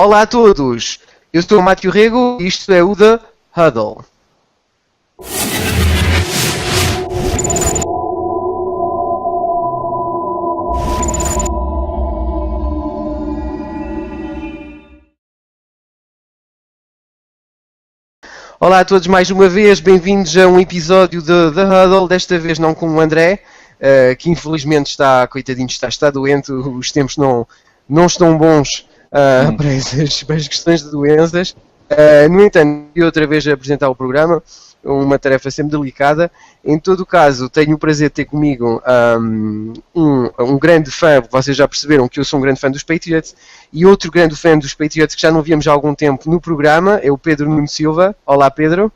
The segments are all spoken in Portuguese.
Olá a todos, eu sou o Mátio Rego e isto é o The Huddle. Olá a todos mais uma vez, bem-vindos a um episódio de The Huddle, desta vez não com o André, que infelizmente está, coitadinho, está doente, os tempos não estão bons para as questões de doenças. No entanto, eu outra vez a apresentar o programa, uma tarefa sempre delicada. Em todo o caso, tenho o prazer de ter comigo um grande fã, vocês já perceberam que eu sou um grande fã dos Patriots, e outro grande fã dos Patriots que já não víamos há algum tempo no programa, é o Pedro Nuno Silva. Olá, Pedro.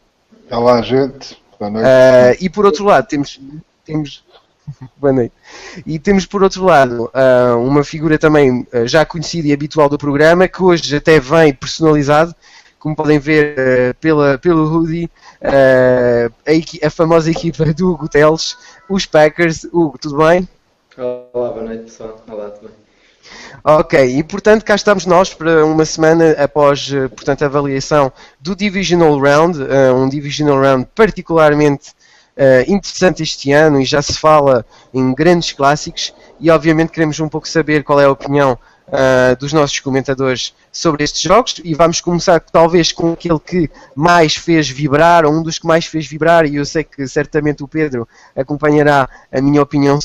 Olá, gente. Boa noite. E por outro lado, temos boa noite. E temos por outro lado uma figura também já conhecida e habitual do programa, que hoje até vem personalizado, como podem ver pelo hoodie, a famosa equipa do Hugo Teles, os Packers. Hugo, tudo bem? Olá, boa noite pessoal. Olá, tudo bem? Ok, e portanto cá estamos nós para uma semana após portanto, a avaliação do Divisional Round, um Divisional Round particularmente interessante este ano, e já se fala em grandes clássicos, e obviamente queremos um pouco saber qual é a opinião dos nossos comentadores sobre estes jogos, e vamos começar talvez com aquele que mais fez vibrar, ou um dos que mais fez vibrar, e eu sei que certamente o Pedro acompanhará a minha opinião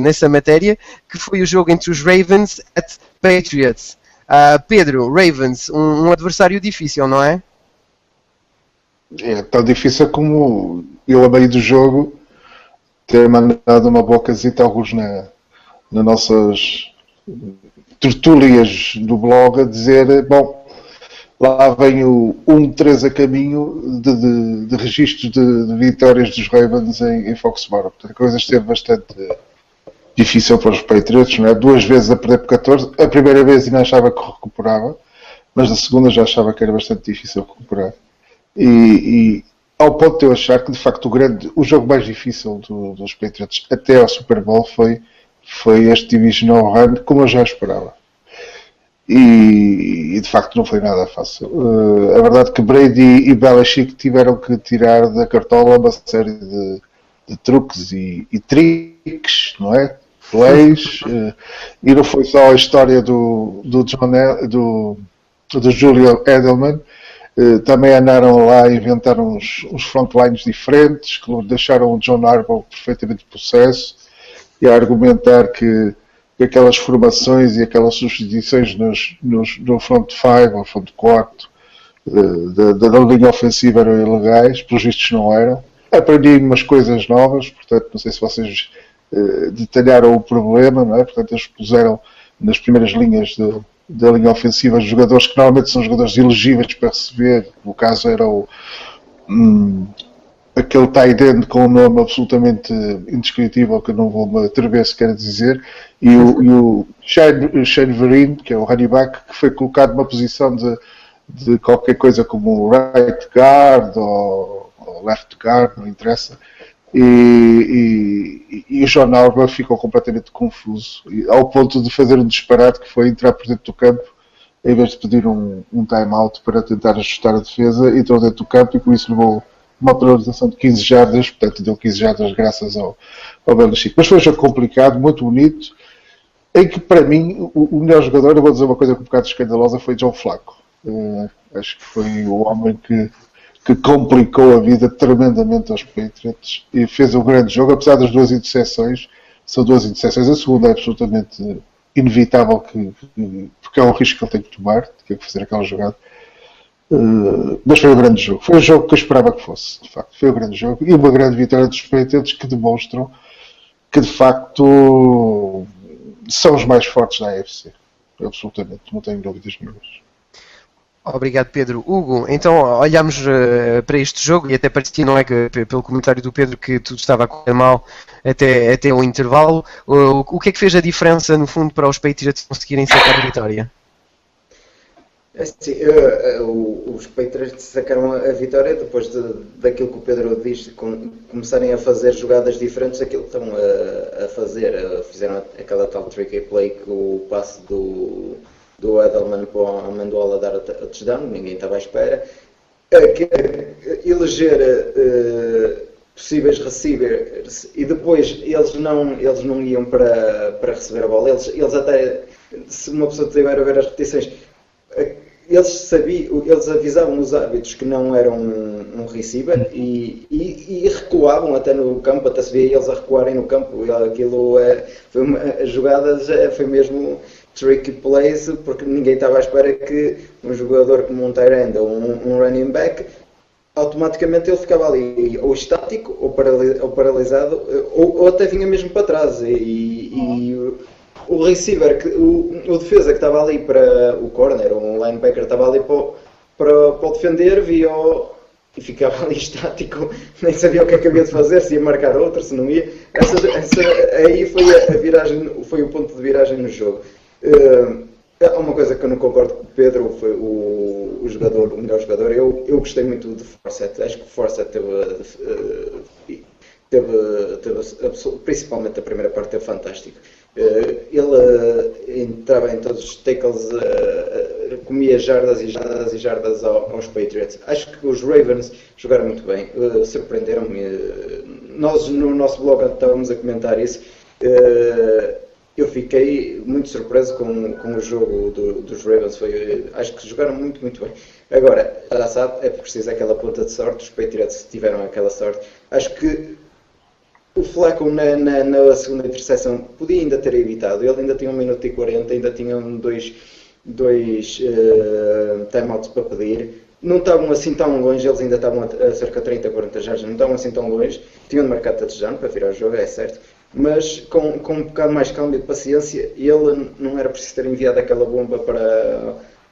nessa matéria, que foi o jogo entre os Ravens at Patriots. Pedro, Ravens, um adversário difícil, não é? É tão difícil como eu, a meio do jogo, ter mandado uma bocazita a alguns nas nossas tertúlias do blog a dizer, bom, lá vem o 1-3 a caminho de registros de vitórias dos Ravens em Foxborough. Portanto, a coisa esteve bastante difícil para os Patriots, não é? 2 vezes a perder por 14. A primeira vez ainda achava que recuperava, mas a segunda já achava que era bastante difícil recuperar. E ao ponto de eu achar que, de facto, o jogo mais difícil dos Patriots até ao Super Bowl foi este Divisional Round, como eu já esperava. E de facto não foi nada fácil. A verdade é que Brady e Belichick tiveram que tirar da cartola uma série de truques e tricks, não é? Plays. E não foi só a história do Julian Edelman. Também andaram lá e inventaram uns frontlines diferentes, que deixaram o John Harbaugh perfeitamente possesso, e a argumentar que aquelas formações e aquelas substituições no front 5 ou front 4 da linha ofensiva eram ilegais, pelos vistos não eram. Aprendi umas coisas novas, portanto não sei se vocês detalharam o problema, não é? Portanto eles puseram nas primeiras linhas da linha ofensiva jogadores que normalmente são jogadores elegíveis para receber. No caso era aquele tight end com um nome absolutamente indescritível, que eu não vou me atrever sequer a dizer, e o Shane Vereen, que é o running back, que foi colocado numa posição de qualquer coisa como right guard ou left guard, não interessa. E o John Harbaugh ficou completamente confuso, ao ponto de fazer um disparate que foi entrar por dentro do campo, em vez de pedir um time-out para tentar ajustar a defesa, entrou dentro do campo e com isso levou uma penalização de 15 jardas, portanto deu 15 jardas graças ao Belichick. Mas foi um jogo complicado, muito bonito, em que para mim o melhor jogador, eu vou dizer uma coisa um bocado escandalosa, foi Joe Flacco. Acho que foi o homem que complicou a vida tremendamente aos Patriots e fez um grande jogo, apesar das 2 interseções. São 2 interseções, a segunda é absolutamente inevitável, porque é um risco que ele tem que tomar, tem que fazer aquela jogada. Mas foi um grande jogo. Foi o jogo que eu esperava que fosse, de facto. Foi um grande jogo e uma grande vitória dos Patriots, que demonstram que, de facto, são os mais fortes da AFC. Absolutamente, não tenho dúvidas nenhumas. Obrigado, Pedro. Hugo, então olhamos para este jogo, e até parecia, não é, que pelo comentário do Pedro, que tudo estava a correr mal até o intervalo. O que é que fez a diferença, no fundo, para os Patriots conseguirem sacar a vitória? Sim, os Patriots sacaram a vitória depois daquilo que o Pedro diz, começarem a fazer jogadas diferentes daquilo que estão a fazer. Fizeram aquela tal tricky play, que o passe do do Edelman para o Amendola dar a touchdown, ninguém estava à espera. Eleger possíveis receivers e depois eles não iam para receber a bola. Eles até, se uma pessoa tiver a ver as repetições, eles avisavam os árbitros que não eram um receiver e recuavam até no campo, até se via eles a recuarem no campo. Aquilo as jogadas foi mesmo tricky plays, porque ninguém estava à espera que um jogador como um tight end ou um running back automaticamente ele ficava ali ou estático ou paralisado ou até vinha mesmo para trás e o receiver, o defesa que estava ali para o corner, ou o linebacker estava ali para defender, via-o e ficava ali estático, nem sabia o que é que havia de fazer, se ia marcar outro, se não ia. Aí foi o ponto de viragem no jogo. Há uma coisa que eu não concordo com o Pedro, foi o melhor jogador. Eu gostei muito do Forsett. Acho que o Forsett principalmente a primeira parte, teve fantástico. Ele entrava em todos os tackles, comia jardas e jardas e jardas aos Patriots. Acho que os Ravens jogaram muito bem, surpreenderam-me. Nós no nosso blog estávamos a comentar isso. Eu fiquei muito surpreso com o jogo dos Ravens. Acho que jogaram muito, muito bem. Agora, já sabe, é preciso aquela ponta de sorte. Os Patriots tiveram aquela sorte. Acho que o Flacco na segunda interseção podia ainda ter evitado. Ele ainda tinha 1 minuto e 40, ainda tinham dois timeouts para pedir. Não estavam assim tão longe, eles ainda estavam a cerca de 30, 40 jardas, não estavam assim tão longe. Tinham de marcar touchdown para virar o jogo, é certo. Mas com um bocado mais calma e de paciência, ele não era preciso ter enviado aquela bomba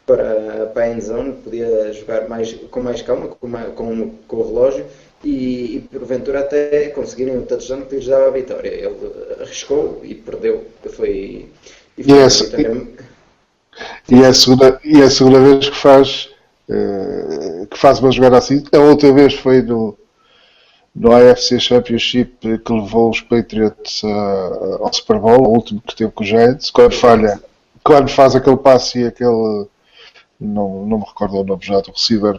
para a endzone, podia jogar com mais calma, com o relógio e porventura até conseguirem um touchdown que lhes dava a vitória. Ele arriscou e perdeu. E é a segunda vez que faz uma jogada assim. A outra vez foi no AFC Championship, que levou os Patriots ao Super Bowl, o último que teve com os Giants, quando faz aquele passe e aquele, não me recordo o nome já do receiver,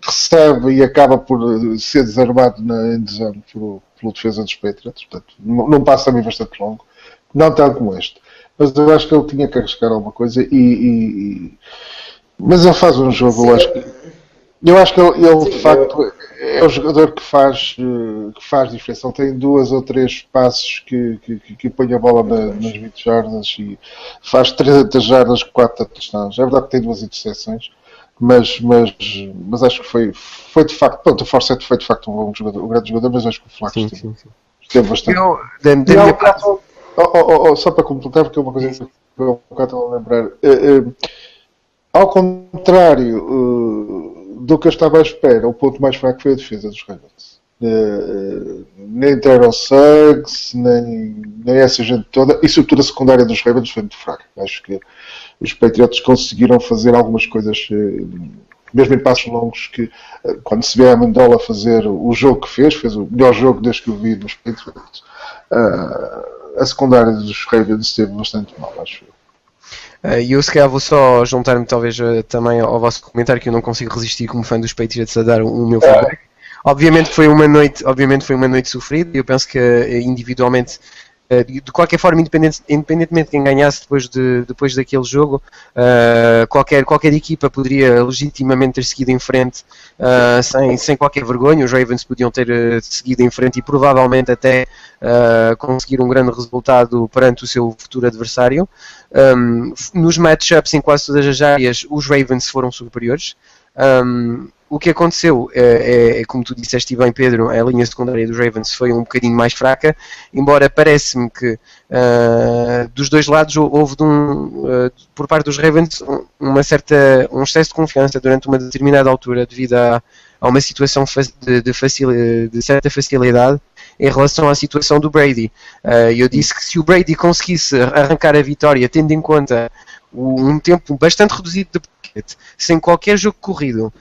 recebe e acaba por ser desarmado na endzone pelo defesa dos Patriots. Portanto, não passa também bastante longo, não tanto como este, mas eu acho que ele tinha que arriscar alguma coisa mas ele faz um jogo. Sim, eu acho que ele de facto é o jogador que faz diferença. Ele tem 2 ou 3 passos que põe a bola nas 20 jardas e faz 300 jardas com 4 touchdowns. É verdade que tem 2 interseções, mas acho que foi de facto. Pronto, o Forsett foi de facto um grande jogador, mas acho que o Flacco esteve bastante. Só para completar, porque é uma coisa que eu estou a lembrar. Ao contrário do que eu estava à espera, o ponto mais fraco foi a defesa dos Ravens. Nem Terrell Suggs, nem essa gente toda, e sobretudo a secundária dos Ravens foi muito fraca. Acho que os Patriots conseguiram fazer algumas coisas, mesmo em passos longos, que quando se vê a Amendola fazer o jogo que fez o melhor jogo desde que eu vi nos Patriots. A secundária dos Ravens esteve bastante mal, acho eu. E eu se calhar vou só juntar-me talvez também ao vosso comentário, que eu não consigo resistir como fã dos Patriots a dar o meu feedback. Obviamente foi uma noite sofrida e eu penso que individualmente, de qualquer forma, independentemente de quem ganhasse depois daquele jogo, qualquer equipa poderia legitimamente ter seguido em frente sem qualquer vergonha. Os Ravens podiam ter seguido em frente e provavelmente até conseguir um grande resultado perante o seu futuro adversário. Nos matchups em quase todas as áreas, os Ravens foram superiores. O que aconteceu é, como tu disseste bem, Pedro, a linha secundária dos Ravens foi um bocadinho mais fraca, embora parece-me que dos dois lados houve por parte dos Ravens um excesso de confiança durante uma determinada altura devido a uma situação de certa facilidade em relação à situação do Brady. Eu disse que se o Brady conseguisse arrancar a vitória tendo em conta um tempo bastante reduzido de pocket, sem qualquer jogo corrido,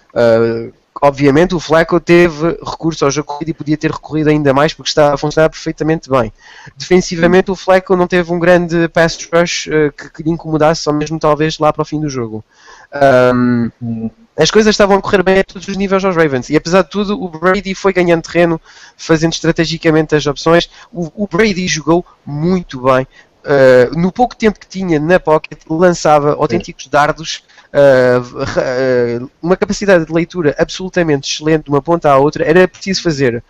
obviamente o Flacco teve recurso ao jogo corrido e podia ter recorrido ainda mais porque está a funcionar perfeitamente bem. Defensivamente o Flacco não teve um grande pass rush que lhe incomodasse, só mesmo talvez lá para o fim do jogo. As coisas estavam a correr bem a todos os níveis aos Ravens e apesar de tudo o Brady foi ganhando terreno, fazendo estrategicamente as opções. O Brady jogou muito bem. No pouco tempo que tinha na pocket, lançava autênticos dardos, uma capacidade de leitura absolutamente excelente de uma ponta à outra. Era preciso fazer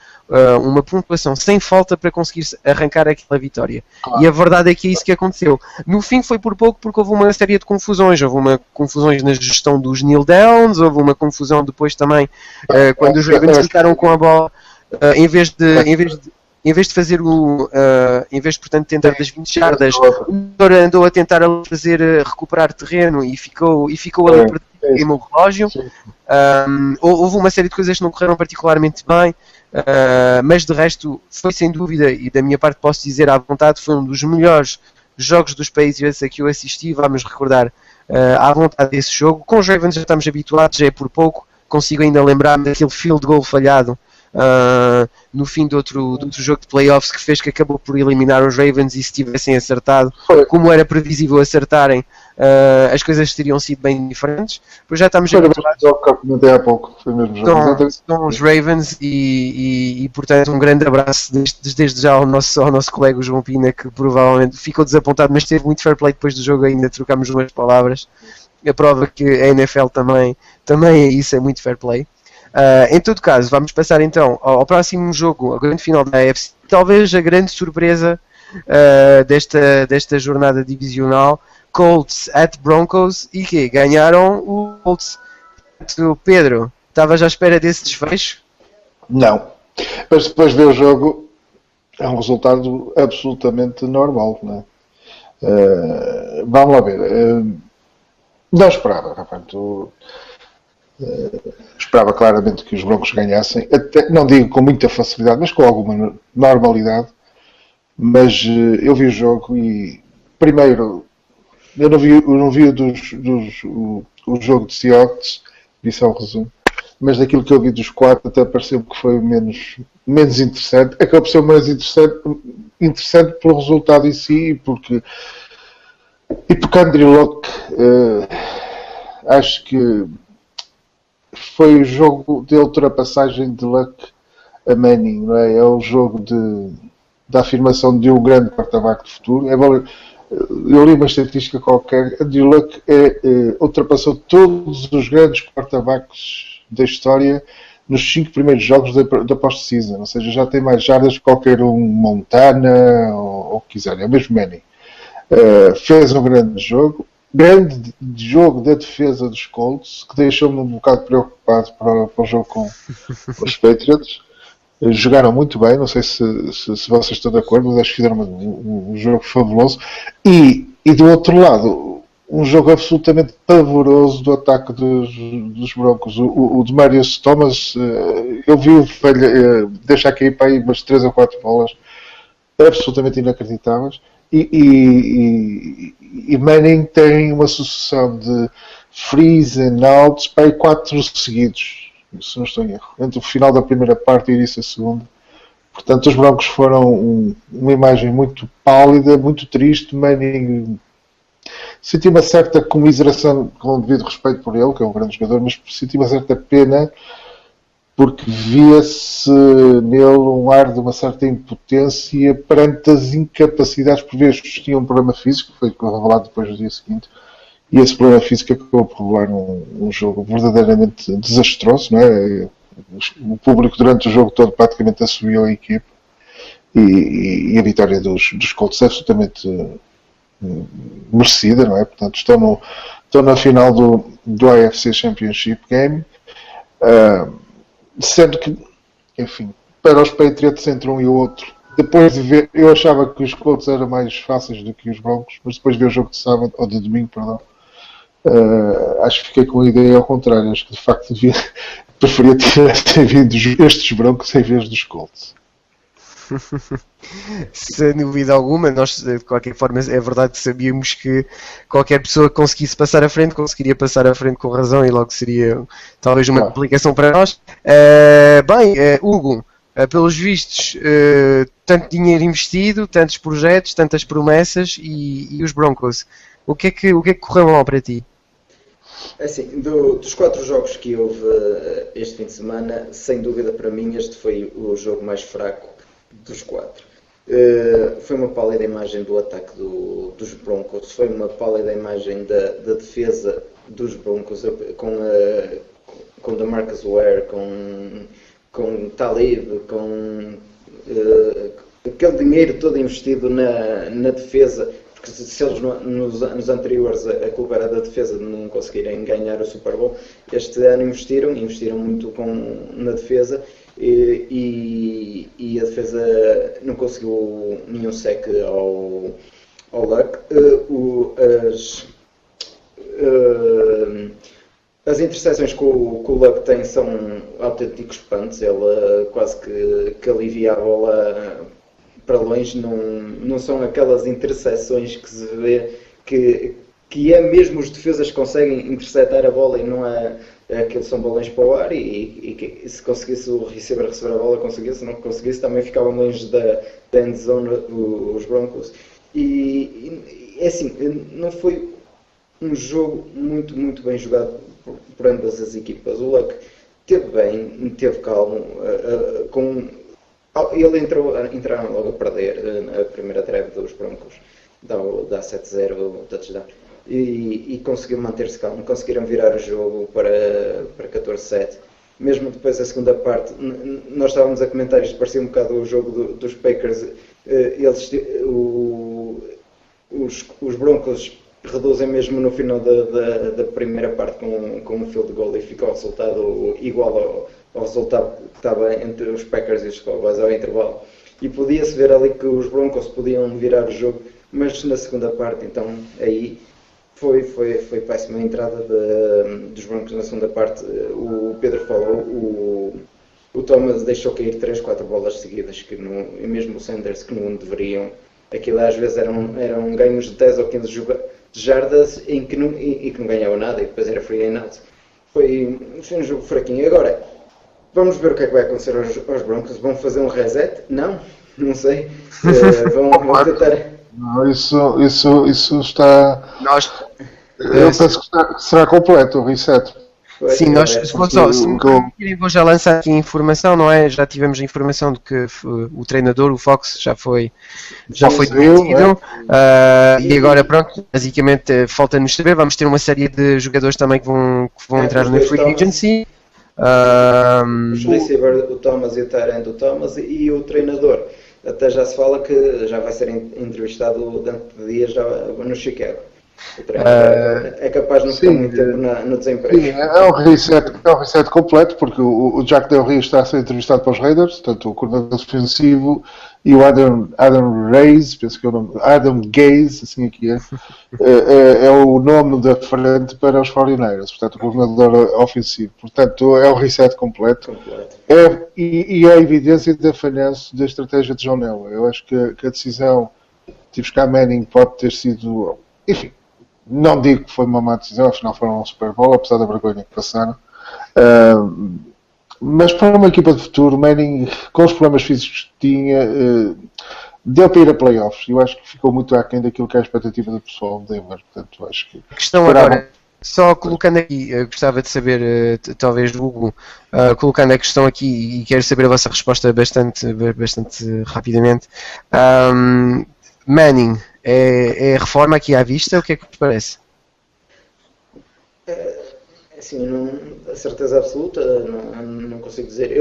uma pontuação sem falta para conseguir arrancar aquela vitória. E a verdade é que é isso que aconteceu. No fim foi por pouco porque houve uma série de confusões. Houve uma confusões na gestão dos kneel downs, houve uma confusão depois também quando os Ravens ficaram com a bola em vez de fazer em vez de portanto tentar das 20 jardas, o jogador andou a tentar recuperar terreno e ficou ali perdido no relógio. Houve uma série de coisas que não correram particularmente bem, mas de resto foi sem dúvida, e da minha parte posso dizer à vontade, foi um dos melhores jogos dos Patriots a que eu assisti. Vamos recordar à vontade desse jogo. Com os Ravens já estamos habituados, já é por pouco. Consigo ainda lembrar-me daquele field goal falhado no fim de outro jogo de playoffs que fez que acabou por eliminar os Ravens, e se tivessem acertado, como era previsível acertarem, as coisas teriam sido bem diferentes. Pois já estamos habituados. Há pouco, foi mesmo jogo. São os Ravens e portanto um grande abraço desde já ao nosso colega João Pina, que provavelmente ficou desapontado, mas teve muito fair play depois do jogo, ainda trocámos umas palavras. A prova que a NFL também é isso, é muito fair play. Em todo caso, vamos passar então ao próximo jogo, ao grande final da AFC, talvez a grande surpresa desta jornada divisional. Colts at Broncos, e que ganharam o Colts. Pedro, estavas à espera desse desfecho? Não, mas depois de ver o jogo é um resultado absolutamente normal, não é? Vamos lá ver. Não esperava, rapaz. Esperava claramente que os Broncos ganhassem, até, não digo com muita facilidade, mas com alguma normalidade. Mas eu vi o jogo e, primeiro, eu não vi o jogo de Seahawks, vi só o resumo, mas daquilo que eu vi dos 4 até pareceu que foi menos interessante. Acabou por ser mais interessante pelo resultado em si e porque Andrew Luck, acho que foi o jogo de ultrapassagem de Luck a Manning, não é? É o jogo da afirmação de um grande quarterback de futuro. Eu li uma estatística qualquer. Andrew Luck ultrapassou todos os grandes quarterbacks da história nos 5 primeiros jogos da post-season, ou seja, já tem mais jardas que qualquer um Montana ou o que quiser, é o mesmo Manning. Fez um grande jogo da defesa dos Colts, que deixou-me um bocado preocupado para o jogo com os Patriots. Jogaram muito bem, não sei se vocês estão de acordo, mas acho que fizeram um jogo fabuloso. E do outro lado, um jogo absolutamente pavoroso do ataque dos Broncos. O Demaryius Thomas, eu vi o deixar cair para aí umas 3 ou 4 bolas absolutamente inacreditáveis. E Manning tem uma sucessão de freeze and outs para aí 4 seguidos, se não estou em erro, entre o final da primeira parte e o início da segunda. Portanto, os Broncos foram uma imagem muito pálida, muito triste. Manning, senti uma certa comiseração, com devido respeito por ele, que é um grande jogador, mas senti uma certa pena, porque via-se nele um ar de uma certa impotência perante as incapacidades. Por vezes tinha um problema físico, foi revelado depois do dia seguinte, e esse problema físico acabou por revelar um jogo verdadeiramente desastroso, não é? O público durante o jogo todo praticamente assumiu a equipe, e a vitória dos Colts é absolutamente merecida, não é? Portanto, estão na final do AFC Championship Game. Sendo que, enfim, para os Patriots entre um e o outro, depois de ver, eu achava que os Colts eram mais fáceis do que os Broncos, mas depois de ver o jogo de sábado, ou de domingo, perdão, acho que fiquei com a ideia ao contrário. Acho que de facto preferia ter vindo estes Broncos em vez dos Colts. Sem dúvida alguma, nós de qualquer forma é verdade que sabíamos que qualquer pessoa que conseguisse passar à frente conseguiria passar à frente com razão e logo seria talvez uma Claro. complicação para nós. Hugo, pelos vistos, tanto dinheiro investido, tantos projetos, tantas promessas e os Broncos. O que é que correu mal para ti? Assim, dos 4 jogos que houve este fim de semana, sem dúvida para mim este foi o jogo mais fraco dos 4. Foi uma pálida imagem do ataque dos Broncos, foi uma pálida imagem da defesa dos Broncos com DeMarcus Ware, com Talib, com aquele dinheiro todo investido na defesa. Porque se eles nos anos anteriores a culpa era da defesa de não conseguirem ganhar o Super Bowl, este ano investiram muito na defesa e a defesa não conseguiu nenhum sec ao Luck. As interseções que o Luck tem são autênticos punts, ele quase que alivia a bola para longe, não são aquelas interseções que se vê que é mesmo os defesas que conseguem interceptar a bola e não é aqueles são balões para o ar e se conseguisse o receiver receber a bola conseguisse, se não conseguisse também ficavam longe da end zone os Broncos e é assim, não foi um jogo muito, muito bem jogado por ambas as equipas. O Luck teve bem, teve calmo, ele entraram logo a perder a primeira drive dos Broncos, dá 7-0 touchdown, e conseguiu manter-se calmo, conseguiram virar o jogo para 14-7. Mesmo depois da segunda parte, nós estávamos a comentar, isto parecia um bocado o jogo dos Packers, os Broncos reduzem mesmo no final da primeira parte com um field goal e fica o resultado igual ao resultado que estava entre os Packers e os Cowboys ao intervalo. E podia-se ver ali que os Broncos podiam virar o jogo, mas na segunda parte, então aí foi péssima a entrada dos Broncos na segunda parte. O Pedro falou, o Thomas deixou cair 3-4 bolas seguidas, e mesmo o Sanders que não deveriam. Aquilo às vezes eram ganhos de 10 ou 15 jardas e que não ganhava nada e depois era free and out. Foi um jogo fraquinho. Agora, vamos ver o que é que vai acontecer aos Broncos. Vão fazer um reset? Não sei. Vão tentar. Não, isso está. Eu penso que será completo o reset. Sim, se me permitirem, vou já lançar aqui a informação, não é? Já tivemos a informação de que o treinador, o Fox, já foi demitido. E agora, pronto, basicamente falta-nos saber. Vamos ter uma série de jogadores também que vão entrar na Free Agency. Os receivers, o Thomas e o Tyrant do Thomas e o treinador. Até já se fala que já vai ser entrevistado dentro de dias já no Chicago. É capaz de não ficar muito tempo no desemprego. Sim, é um reset completo, porque o Jack Del Rio está a ser entrevistado para os Raiders, portanto o coordenador defensivo, e o Adam Gaze, penso que é o nome, Adam Gaze, assim aqui é o nome da frente para os 49ers, portanto o coordenador ofensivo. Portanto é um reset completo. E é a evidência da falhança da estratégia de John Elway. Eu acho que a decisão de buscar Manning pode ter sido, enfim, não digo que foi uma má decisão, afinal foram um Super Bowl, apesar da vergonha que passaram. Mas para uma equipa de futuro, Manning, com os problemas físicos que tinha, deu para ir a playoffs. Eu acho que ficou muito aquém daquilo que é a expectativa do pessoal de Denver. Portanto, acho que a questão agora, só colocando aqui, gostava de saber, talvez Hugo, colocando a questão aqui, e quero saber a vossa resposta bastante rapidamente. Manning, é reforma aqui à vista? O que é que te parece? Assim, a certeza absoluta não consigo dizer.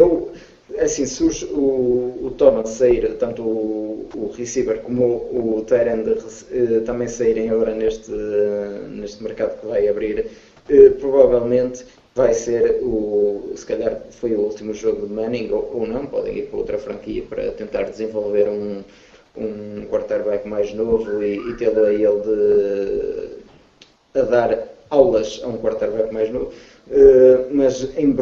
Assim, se o Thomas sair, tanto o receiver como o Tyrant também saírem agora neste mercado que vai abrir, provavelmente vai ser se calhar foi o último jogo de Manning ou não, podem ir para outra franquia para tentar desenvolver um quarterback mais novo e tê-lo a ele a dar aulas a um quarterback mais novo. Mas em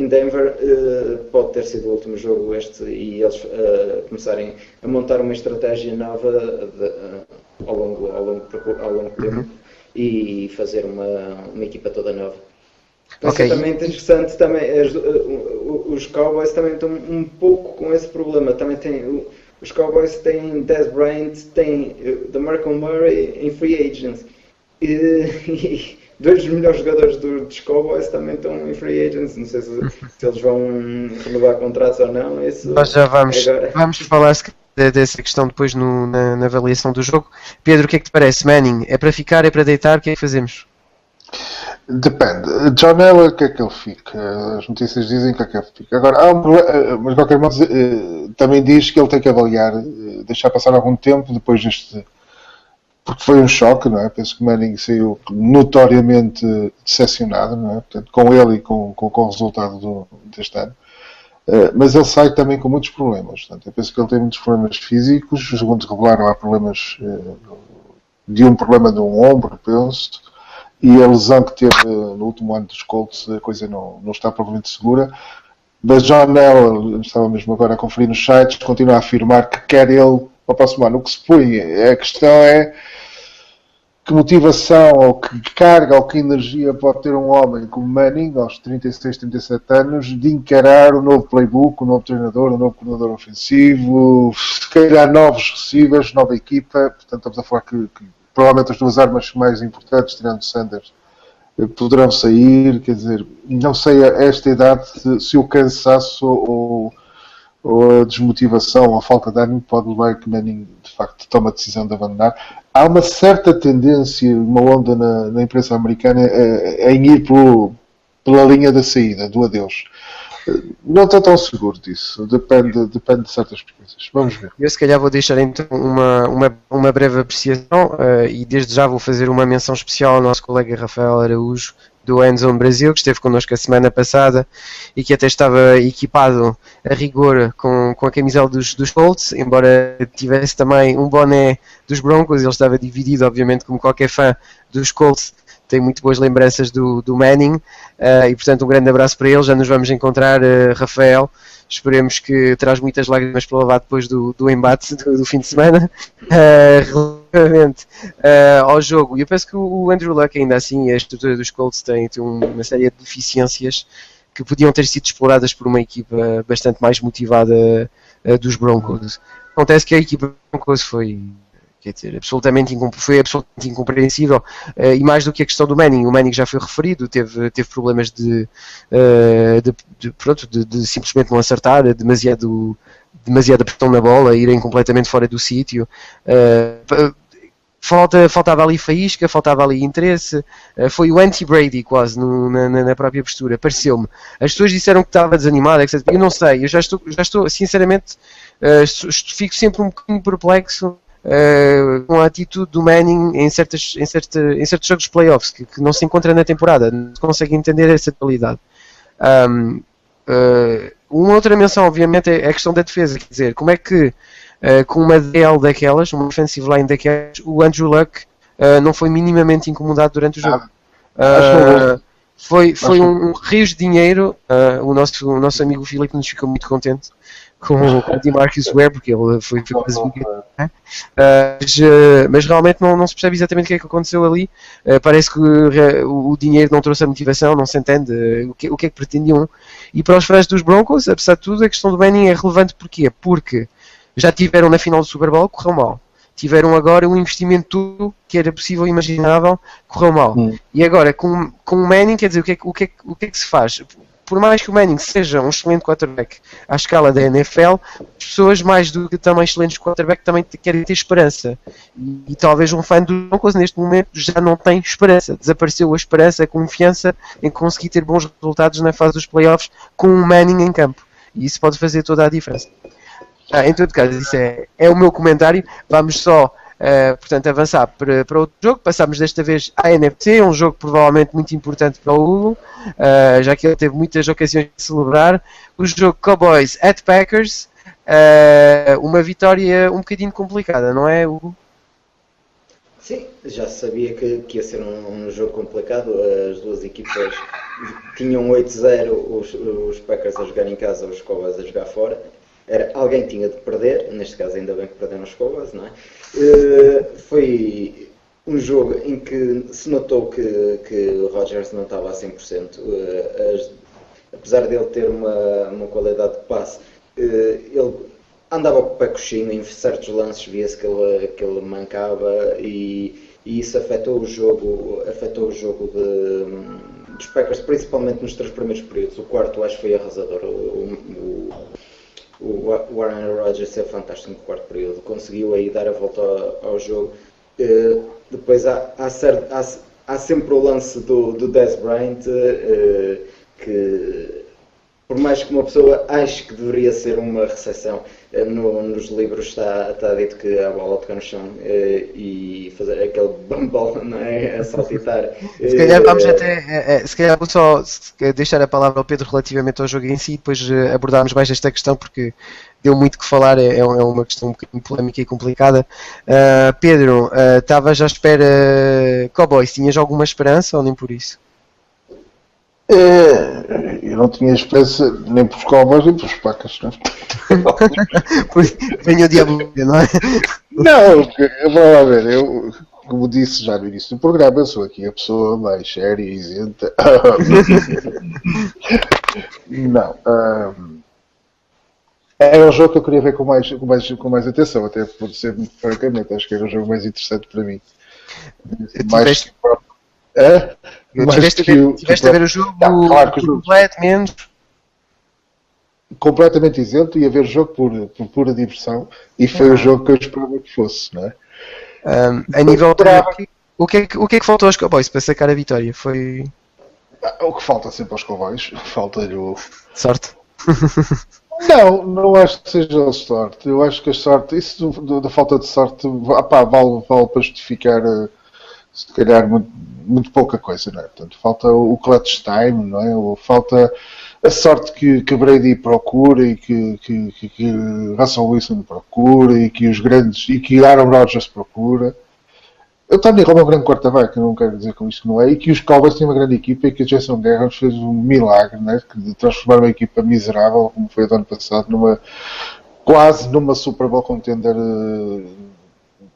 Denver pode ter sido o último jogo e eles começarem a montar uma estratégia nova ao longo tempo e fazer uma equipa toda nova. Okay. Também é interessante, os Cowboys também estão um pouco com esse problema. Também os Cowboys têm Dez Bryant, têm DeMarco Murray em free agents. E dois dos melhores jogadores dos Cowboys também estão em free agents. Não sei se eles vão renovar contratos ou não. Nós já vamos falar dessa questão depois na avaliação do jogo. Pedro, o que é que te parece? Manning, é para ficar, é para deitar? O que é que fazemos? Depende. John Elway, quer que ele fique? As notícias dizem que ele fique. Agora, há um problema, mas de qualquer modo também diz que ele tem que avaliar, deixar passar algum tempo depois deste... Porque foi um choque, não é? Penso que Manning saiu notoriamente decepcionado, não é? Portanto, com ele e com o resultado deste ano. Mas ele sai também com muitos problemas. Portanto, eu penso que ele tem muitos problemas físicos. Segundo revelaram, há problemas de um problema de um ombro, penso. E a lesão que teve no último ano dos Colts, a coisa não está provavelmente segura. Mas John Elway, estava mesmo agora a conferir nos sites, continua a afirmar que quer ele para o próximo ano. O que se põe, a questão é que motivação, ou que carga, ou que energia pode ter um homem como Manning, aos 36, 37 anos, de encarar o novo playbook, o novo treinador, o novo coordenador ofensivo, se calhar novos receivers, nova equipa. Portanto, estamos a falar que provavelmente as duas armas mais importantes, tirando Sanders, poderão sair. Quer dizer, não sei a esta idade se o cansaço ou a desmotivação ou a falta de ânimo pode levar a que Manning de facto tome a decisão de abandonar. Há uma certa tendência, uma onda na imprensa americana em ir pela linha da saída, do adeus. Não estou tão seguro disso, depende de certas coisas. Vamos ver. Eu se calhar vou deixar então uma breve apreciação e desde já vou fazer uma menção especial ao nosso colega Rafael Araújo do Endzone Brasil, que esteve connosco a semana passada e que até estava equipado a rigor com a camisola dos Colts, embora tivesse também um boné dos Broncos. Ele estava dividido, obviamente, como qualquer fã dos Colts, tem muito boas lembranças do Manning, e portanto um grande abraço para ele. Já nos vamos encontrar, Rafael. Esperemos que traz muitas lágrimas para lavar depois do embate do fim de semana. Relativamente ao jogo, eu penso que o Andrew Luck, ainda assim, a estrutura dos Colts tem uma série de deficiências que podiam ter sido exploradas por uma equipa bastante mais motivada dos Broncos. Acontece que a equipa dos Broncos foi absolutamente incompreensível, e mais do que a questão do Manning. O Manning já foi referido, teve problemas de simplesmente não acertar, demasiada pressão na bola, irem completamente fora do sítio. Faltava ali faísca, faltava ali interesse. Foi o anti-Brady quase na própria postura, pareceu-me. As pessoas disseram que estava desanimado, etc. Eu não sei, eu já estou sinceramente, fico sempre um bocadinho perplexo com a atitude do Manning em certos jogos de playoffs que não se encontra na temporada. Não se consegue entender essa realidade. Uma outra menção, obviamente, é a questão da defesa. Quer dizer, como é que com uma DL daquelas, uma offensive line daquelas, o Andrew Luck não foi minimamente incomodado durante o jogo? Foi um rio de dinheiro. O nosso amigo Filipe nos ficou muito contente com o DeMarcus Ware, porque ele foi quase mas realmente não se percebe exatamente o que é que aconteceu ali. Parece que o dinheiro não trouxe a motivação, não se entende o que é que pretendiam. E para os fãs dos Broncos, apesar de tudo, a questão do Manning é relevante. Porquê? Porque já tiveram na final do Super Bowl, correu mal. Tiveram agora um investimento tudo que era possível e imaginável, correu mal. E agora, com o Manning, quer dizer, o que é que se faz? Por mais que o Manning seja um excelente quarterback à escala da NFL, as pessoas, mais do que também excelentes quarterback, também querem ter esperança. E talvez um fã do Broncos neste momento já não tem esperança. Desapareceu a esperança, a confiança em conseguir ter bons resultados na fase dos playoffs com o Manning em campo. E isso pode fazer toda a diferença. Em todo caso, isso é o meu comentário. Vamos só, portanto, avançar para outro jogo. Passamos desta vez à NFC, um jogo provavelmente muito importante para o Hugo, já que ele teve muitas ocasiões de celebrar. O jogo Cowboys at Packers, uma vitória um bocadinho complicada, não é, Hugo? Sim, já se sabia que ia ser um jogo complicado. As duas equipas tinham 8-0, os Packers a jogar em casa, os Cowboys a jogar fora. Alguém tinha de perder, neste caso ainda bem que perderam os Cowboys, não é? Foi um jogo em que se notou que o Rodgers não estava a 100%. Apesar dele ter uma qualidade de passe, ele andava com o pé coxinho, em certos lances via-se que ele mancava e isso afetou o jogo dos Packers, principalmente nos 3 primeiros períodos. O quarto acho que foi arrasador. O Aaron Rodgers é fantástico no quarto período, conseguiu aí dar a volta ao jogo. Depois há sempre o lance do Dez Bryant, que por mais que uma pessoa ache que deveria ser uma recepção, nos livros está dito que a bola tocar no chão e fazer aquele bumble, não é? A saltitar. Se calhar vamos até, se calhar vou só deixar a palavra ao Pedro relativamente ao jogo em si e depois abordarmos mais esta questão porque deu muito que falar, é uma questão um bocadinho polémica e complicada. Pedro, estavas à espera Cowboys, tinhas alguma esperança ou nem por isso? Eu não tinha esperança nem para os Cowboys nem para os Packers, não é? Venho o diabo, não é? Não, vamos lá ver, eu, como disse já no início do programa, eu sou aqui a pessoa mais séria e isenta. Não, era um jogo que eu queria ver com mais atenção, até por ser muito francamente, acho que era o jogo mais interessante para mim. Mais que o Tiveste a ver o jogo completo, menos? Completamente isento e a ver o jogo por pura diversão e foi o jogo que eu esperava que fosse, não é? A nível o que é que faltou aos Cowboys para sacar a vitória? Foi o que falta sempre aos Cowboys, falta-lhe o... sorte. Não acho que seja a sorte. Eu acho que a sorte, isso da falta de sorte, vale para justificar se calhar muito pouca coisa, não é? Portanto, falta o clutch time, não é? Ou falta a sorte que Brady procura e que Russell Wilson procura e que os grandes e que Aaron Rodgers procura. Eu também como um grande quarterback, não quero dizer com isto que não é, e que os Cowboys têm uma grande equipa e que a Jason Garrett fez um milagre, né, de transformar uma equipa miserável, como foi o do ano passado, quase numa Super Bowl contender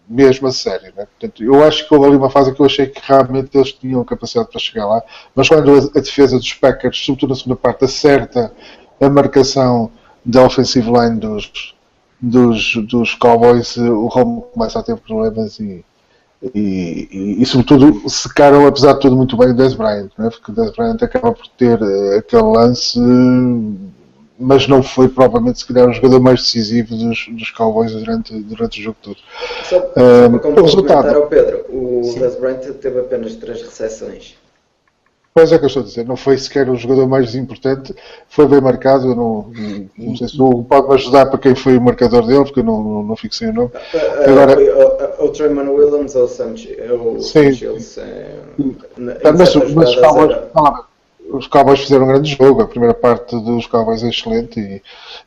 mesmo a sério. Né? Portanto, eu acho que houve ali uma fase que eu achei que realmente eles tinham capacidade para chegar lá, mas quando a defesa dos Packers, sobretudo na segunda parte, acerta a marcação da offensive line dos Cowboys, o Romo começa a ter problemas e sobretudo secaram, apesar de tudo, muito bem o Dez Bryant, né? Porque o Dez Bryant acaba por ter aquele lance, mas não foi provavelmente se calhar o jogador mais decisivo dos Cowboys durante o jogo todo. Só para complementar ao Pedro, o Dez Bryant teve apenas 3 recepções. Pois é que eu estou a dizer, não foi sequer o jogador mais importante, foi bem marcado, eu não sei se pode-me ajudar para quem foi o marcador dele, porque eu não fixei o nome. Agora, o Trayman Williams ou o Sanchez? Mas os Cowboys fizeram um grande jogo, a primeira parte dos Cowboys é excelente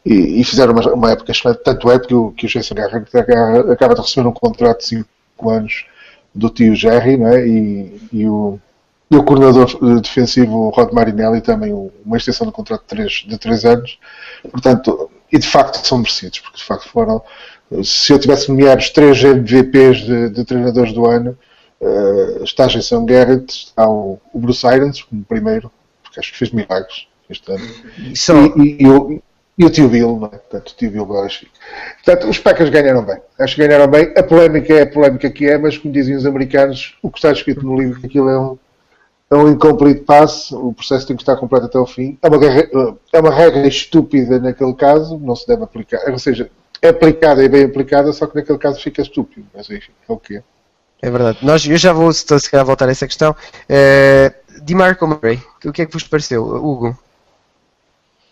e fizeram uma época excelente, tanto é que o Jason Garrett acaba de receber um contrato de 5 anos do tio Jerry, não é? E o coordenador defensivo Rod Marinelli também uma extensão de contrato de 3 anos, portanto, e de facto são merecidos, porque de facto foram, se eu tivesse nomeado os 3 MVPs de treinadores do ano, está Jason Garrett, está o Bruce Arians como primeiro, porque acho que fez milagres este ano, e o tio Bill, não é? Portanto, o tio Bill Belichick. Portanto, os Packers ganharam bem. Acho que ganharam bem. A polémica é a polémica que é, mas como dizem os americanos, o que está escrito no livro, aquilo é um incomplete pass, o processo tem que estar completo até ao fim. É uma regra estúpida naquele caso, não se deve aplicar. Ou seja, é aplicada e bem aplicada, só que naquele caso fica estúpido. Mas enfim, é o que é. É verdade. Eu já vou, se calhar, voltar a essa questão. DeMarco Murray, o que é que vos pareceu, Hugo?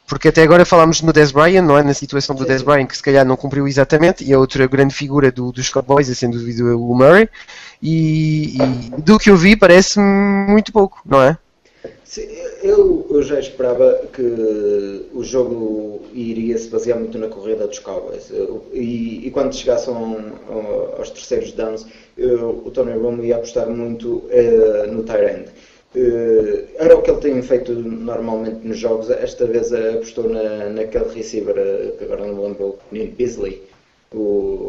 Porque até agora falámos no Dez Bryant, não é? Na situação do Dez Bryant, que se calhar não cumpriu exatamente, e a outra grande figura dos Cowboys é sem dúvida o Murray, e do que eu vi parece muito pouco, não é? Sim, eu já esperava que o jogo iria se basear muito na corrida dos Cowboys e quando chegassem aos terceiros downs o Tony Romo ia apostar muito no tight end. Era o que ele tem feito normalmente nos jogos. Esta vez apostou naquele receiver que agora não me lembro, o menino Beasley.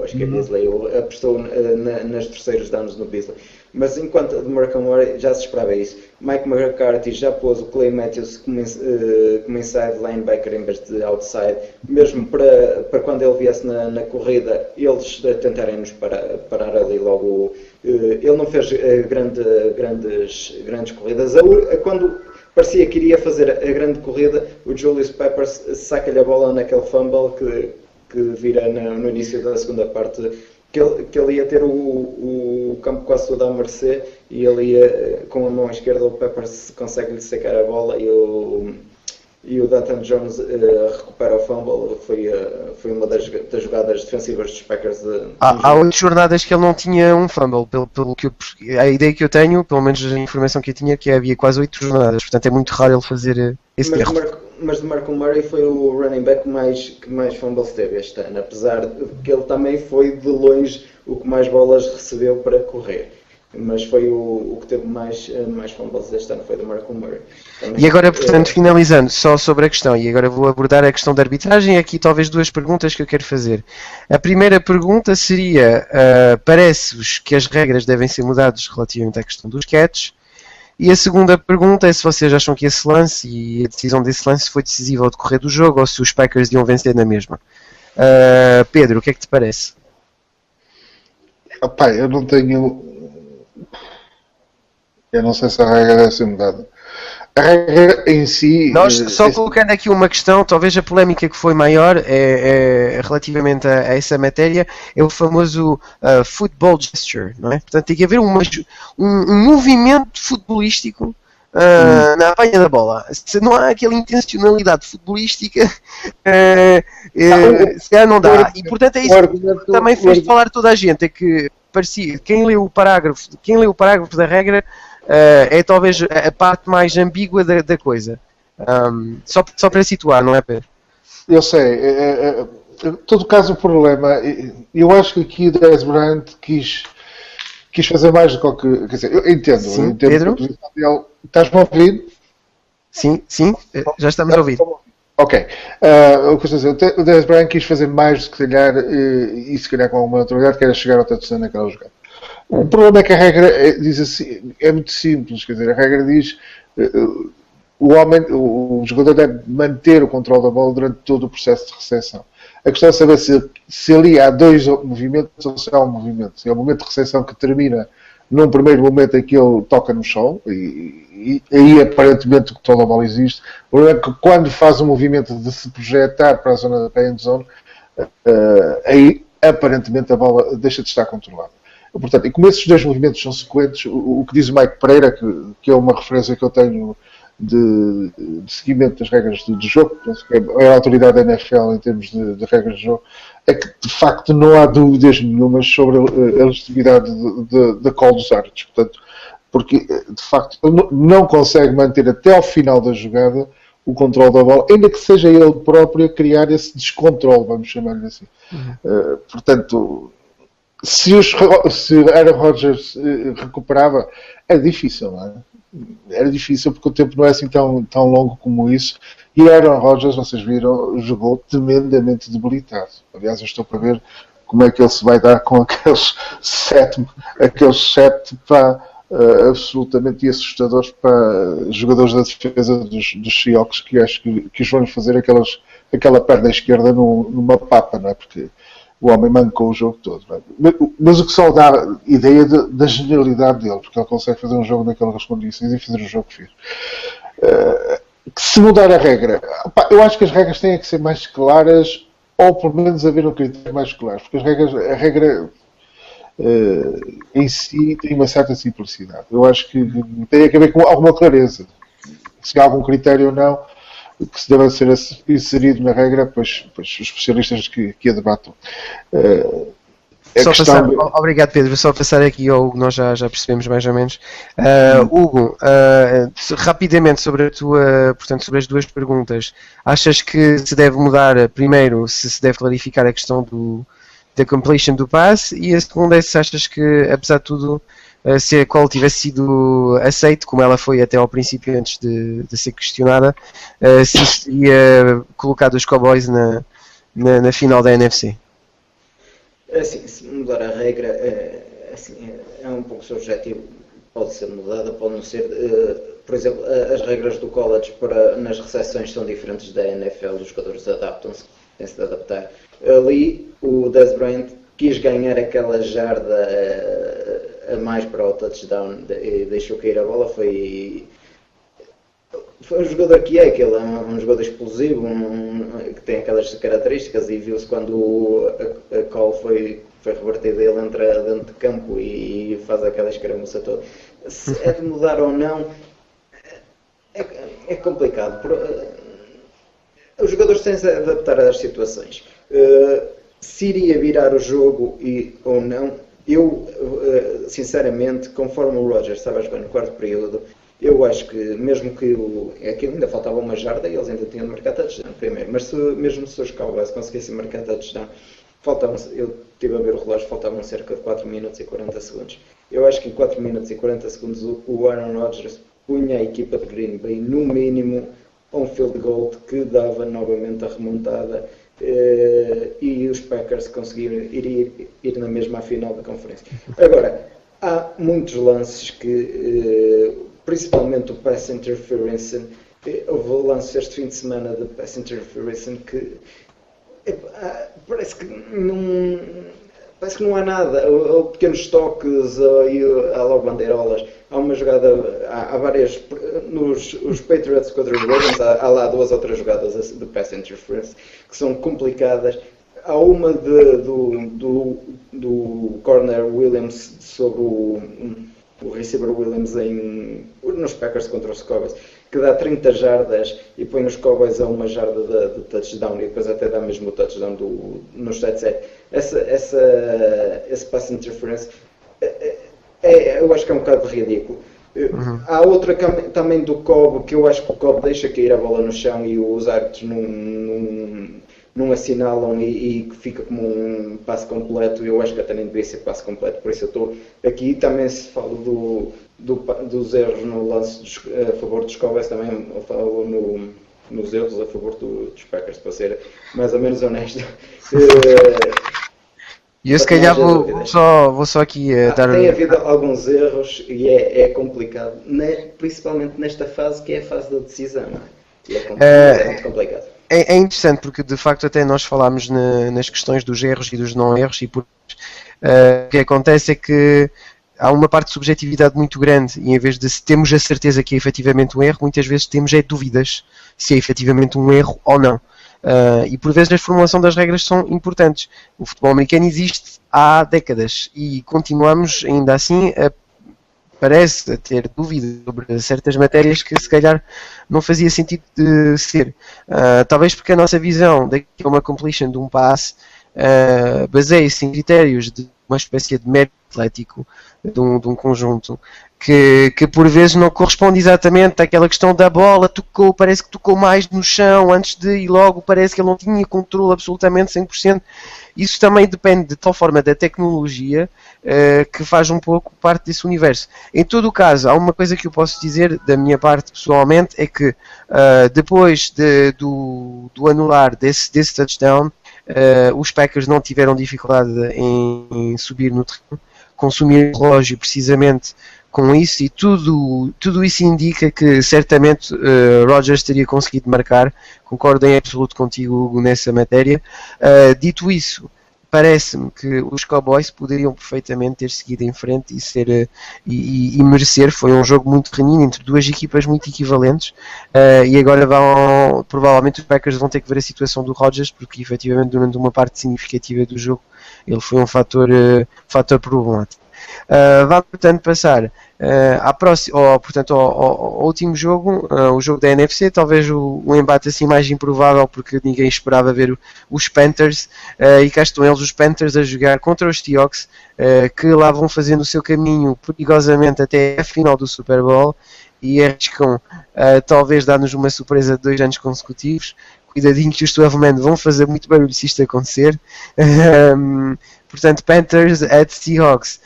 Acho que é Beasley, apostou nas terceiros downs no Beasley. Mas enquanto de Marcus Murray já se esperava isso. Mike McCarthy já pôs o Clay Matthews como inside linebacker em vez de outside, mesmo para quando ele viesse na corrida, eles tentarem nos parar ali logo. Ele não fez grandes corridas. Quando parecia que iria fazer a grande corrida, o Julius Peppers saca-lhe a bola naquele fumble que vira no início da segunda parte, que ele ia ter o campo quase todo à mercê e ele ia com a mão esquerda, o Peppers consegue-lhe sacar a bola e o Dalton Jones recupera o fumble. Foi uma das jogadas defensivas dos Packers. Há 8 jornadas que ele não tinha um fumble, pelo que a ideia que eu tenho, pelo menos a informação que eu tinha, que havia quase 8 jornadas, portanto é muito raro ele fazer esse erro. Mas de Marcus Murray foi o running back que mais fumbles teve este ano, apesar de que ele também foi de longe o que mais bolas recebeu para correr. Mas foi o que teve mais fumbles este ano, foi de Marcus Murray. Também, e agora, portanto, finalizando só sobre a questão, e agora vou abordar a questão da arbitragem, aqui talvez 2 perguntas que eu quero fazer. A primeira pergunta seria, parece-vos que as regras devem ser mudadas relativamente à questão dos catch? E a segunda pergunta é se vocês acham que esse lance e a decisão desse lance foi decisiva ao decorrer do jogo ou se os Packers iam vencer na mesma. Pedro, o que é que te parece? Eu não tenho... Eu não sei se a regra deve ser mudada. A regra em si... Nós, só colocando aqui uma questão, talvez a polémica que foi maior relativamente a essa matéria, é o famoso football gesture, não é? Portanto, tem que haver um movimento futebolístico na apanha da bola. Se não há aquela intencionalidade futebolística, se calhar não dá. E, portanto, é isso que também fez falar toda a gente, é que parecia, quem leu o parágrafo da regra é talvez a parte mais ambígua da coisa. Só para situar, não é, Pedro? Eu sei. Em todo caso, o problema... Eu acho que aqui o Dez Bryant quis fazer mais do que o que... Quer dizer, eu entendo. Sim, eu entendo Pedro? a posição dele. Estás-me a ouvir? Sim, já estamos a ouvir. Ok. O que eu estou a dizer, o Dez Bryant quis fazer mais do que calhar, e se calhar com alguma autoridade, que era chegar ao touchdown naquela jogada. O problema é que a regra diz assim, é muito simples, quer dizer, a regra diz o jogador deve manter o controle da bola durante todo o processo de recepção. A questão é saber se ali há 2 movimentos ou se há um movimento. Se é o momento de recepção que termina num primeiro momento em que ele toca no chão, e aí aparentemente o controle da bola existe. O problema é que quando faz o movimento de se projetar para a zona da end zone, aí aparentemente a bola deixa de estar controlada. Portanto, e como esses 2 movimentos são sequentes, o que diz o Mike Pereira, que é uma referência que eu tenho de seguimento das regras do jogo, penso que é a autoridade da NFL em termos de regras de jogo, é que de facto não há dúvidas nenhumas sobre a legitimidade da call dos árbitros. Portanto, porque de facto ele não consegue manter até ao final da jogada o controle da bola, ainda que seja ele próprio a criar esse descontrole, vamos chamar-lhe assim. Portanto, se Aaron Rodgers recuperava, era difícil, não é? Era difícil porque o tempo não é assim tão longo como isso. E Aaron Rodgers, vocês viram, jogou tremendamente debilitado. Aliás, eu estou para ver como é que ele se vai dar com aqueles 7 absolutamente assustadores para jogadores da defesa dos Seahawks, que acho que os vão fazer aquela perna esquerda numa papa, não é? Porque o homem mancou o jogo todo. Não é? Mas o que só dá ideia da genialidade dele, porque ele consegue fazer um jogo naquelas condições e fazer o jogo que fez. Se mudar a regra, eu acho que as regras têm que ser mais claras, ou pelo menos haver um critério mais claro, porque a regra em si tem uma certa simplicidade. Eu acho que tem a ver com alguma clareza. Se há algum critério ou não que se deve ser inserido na regra, pois os especialistas que a debatam. Só passar, obrigado Pedro, vou só passar aqui ao Hugo, nós já percebemos mais ou menos. Hugo, rapidamente sobre portanto, sobre as duas perguntas, achas que se deve mudar, primeiro, se deve clarificar a questão da completion do passe, e a segunda é se achas que, apesar de tudo, se a call tivesse sido aceite, como ela foi até ao princípio antes de ser questionada, se isso teria colocado os Cowboys na final da NFC? Assim, se mudar a regra, é um pouco subjetivo. Pode ser mudada, pode não ser. Por exemplo, as regras do college nas recepções são diferentes da NFL, os jogadores adaptam-se, têm-se de adaptar. Ali, o Dez Bryant quis ganhar aquela jarda a mais para o touchdown e deixou cair a bola. Foi um jogador que é um jogador explosivo, que tem aquelas características, e viu-se quando a call foi revertida, ele entra dentro de campo e faz aquela escaramuça toda. Se é de mudar ou não, é complicado. Os jogadores têm de se adaptar às situações. Se iria virar o jogo ou não, eu, sinceramente, conforme o Rodgers estava a jogar no quarto período, eu acho que, mesmo que aquilo ainda faltava uma jarda, e eles ainda tinham de marcar touchdown primeiro, mas mesmo se os Cowboys conseguissem marcar touchdown, eu estive a ver o relógio, faltavam cerca de 4 minutos e 40 segundos. Eu acho que em 4 minutos e 40 segundos o Aaron Rodgers punha a equipa de Green Bay, no mínimo, a um field goal que dava novamente a remontada, e os Packers conseguiram ir na mesma final da conferência. Agora, há muitos lances que, principalmente o pass interference, houve lances este fim de semana de pass interference que parece que não há nada, ou pequenos toques, há logo bandeirolas. Há uma jogada, há várias, os Patriots contra os Ravens, há lá duas outras jogadas de pass interference que são complicadas. Há uma do corner Williams sobre o receiver Williams nos Packers contra os Cowboys, que dá 30 jardas e põe os Cowboys a uma jarda de touchdown, e depois até dá mesmo o touchdown no 7-7. Esse pass interference eu acho que é um bocado ridículo. Há outra também do Cobb, que eu acho que o Cobb deixa cair a bola no chão e os árbitros não assinalam e fica como um passe completo. Eu acho que até nem devia ser passe completo, por isso eu estou aqui. Também se fala dos erros no lance a favor dos Cowboys, também eu falo nos erros a favor dos Packers, para ser mais ou menos honesto. E eu se calhar vou só aqui dar... Tem havido alguns erros e é complicado, principalmente nesta fase, que é a fase da decisão. Não é? É muito complicado. É interessante porque de facto até nós falámos nas questões dos erros e dos não erros, e o que acontece é que há uma parte de subjetividade muito grande, e em vez de termos a certeza que é efetivamente um erro, muitas vezes temos dúvidas se é efetivamente um erro ou não. E por vezes a formulação das regras são importantes. O futebol americano existe há décadas e continuamos ainda assim parece a ter dúvidas sobre certas matérias que se calhar não fazia sentido de ser. Talvez porque a nossa visão daquilo que é uma completion de um passe baseia-se em critérios de uma espécie de mérito atlético de um conjunto que por vezes não corresponde exatamente àquela questão da bola, parece que tocou mais no chão antes e logo parece que ele não tinha controle absolutamente 100%. Isso também depende de tal forma da tecnologia que faz um pouco parte desse universo. Em todo o caso, há uma coisa que eu posso dizer da minha parte pessoalmente, é que depois do anular desse touchdown, os Packers não tiveram dificuldade em subir no terreno, consumir o relógio precisamente com isso, e tudo isso indica que certamente Rodgers teria conseguido marcar. Concordo em absoluto contigo, Hugo, nessa matéria. Dito isso, parece-me que os Cowboys poderiam perfeitamente ter seguido em frente e merecer. Foi um jogo muito renhido entre duas equipas muito equivalentes, e agora provavelmente os Packers vão ter que ver a situação do Rodgers, porque efetivamente durante uma parte significativa do jogo ele foi um fator problemático. Vamos, portanto, passar ao último jogo, o jogo da NFC, talvez o embate assim mais improvável, porque ninguém esperava ver os Panthers, e cá estão eles, os Panthers, a jogar contra os Seahawks, que lá vão fazendo o seu caminho perigosamente até a final do Super Bowl, e arriscam talvez dar-nos uma surpresa de 2 anos consecutivos. Cuidadinho que os 12 men vão fazer muito barulho se isto acontecer. Portanto, Panthers at Seahawks.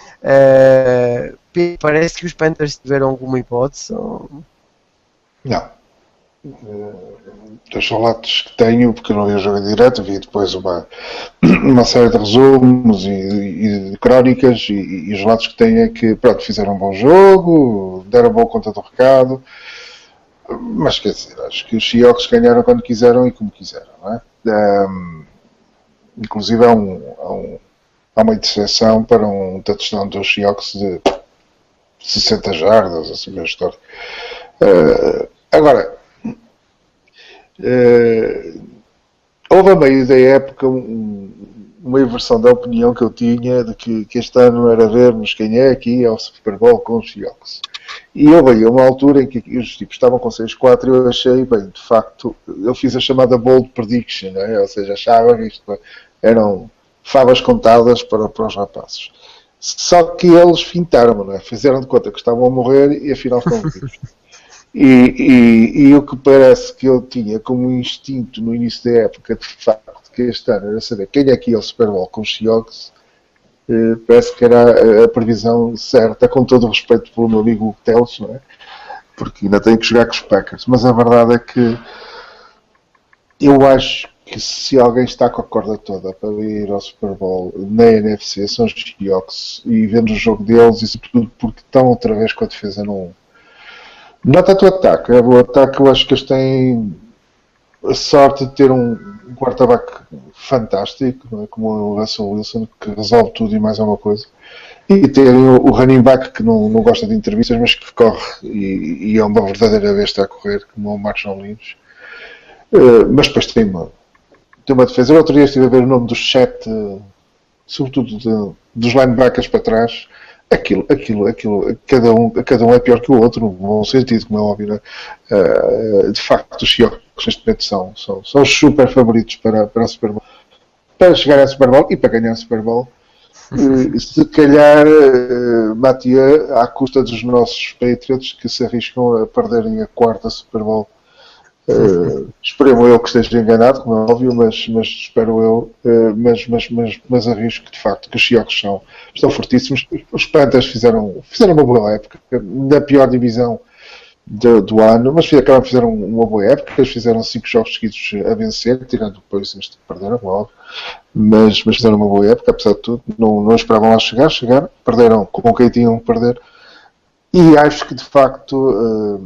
Parece que os Panthers tiveram alguma hipótese? Ou... Não. Dos relatos que tenho, porque eu não vi o jogo em direto, vi depois uma série de resumos e de crónicas, e os relatos que tenho é que pronto, fizeram um bom jogo, deram boa conta do recado, mas quer dizer, acho que os Seahawks ganharam quando quiseram e como quiseram, não é? Inclusive há uma interseção para um touchdown dos Seahawks de 60 jardas, assim mesmo história. Agora, houve a meio da época uma inversão da opinião que eu tinha de que este ano era vermos quem é que ia ao Super Bowl com os Seahawks. E houve uma altura em que os tipos estavam com 6-4 e eu achei, bem, de facto, eu fiz a chamada bold prediction, não é? Ou seja, achava que isto eram favas contadas para os rapazes. Só que eles fintaram, não é? Fizeram de conta que estavam a morrer e afinal estavam vivos. E o que parece que eu tinha como instinto no início da época, de facto, que este ano era saber quem é que ia ao Super Bowl com os Seahawks, parece que era a previsão certa, com todo o respeito pelo meu amigo Teles, não é? Porque ainda tenho que jogar com os Packers. Mas a verdade é que eu acho que se alguém está com a corda toda para ir ao Super Bowl na NFC são os Seahawks, e vendo o jogo deles, isso tudo porque estão outra vez com a defesa no não tanto o ataque. O ataque eu acho que eles têm a sorte de ter um quarterback fantástico, não é? Como o Russell Wilson, que resolve tudo e mais alguma coisa, e terem o running back que não gosta de entrevistas, mas que corre e é uma verdadeira besta a correr, como o Marshall Lynch. Mas depois tem uma defesa. Eu outro dia estive a ver o nome dos 7, sobretudo dos linebackers para trás. Aquilo, cada um é pior que o outro, no bom sentido, como é óbvio, né? De facto, os Seahawks neste momento são os super favoritos para o Super Bowl, para chegar ao Super Bowl e para ganhar o Super Bowl. Se calhar, Matia, à custa dos nossos Patriots, que se arriscam a perderem a quarta Super Bowl. Espero eu que esteja enganado, como é óbvio, mas espero eu, mas arrisco de facto que os Seahawks estão fortíssimos. Os Panthers fizeram uma boa época, na pior divisão do ano, mas fizeram uma boa época. Eles fizeram 5 jogos seguidos a vencer, tirando depois este que perderam, óbvio, mas fizeram uma boa época, apesar de tudo. Não esperavam lá chegar, perderam com quem tinham que perder, e acho que de facto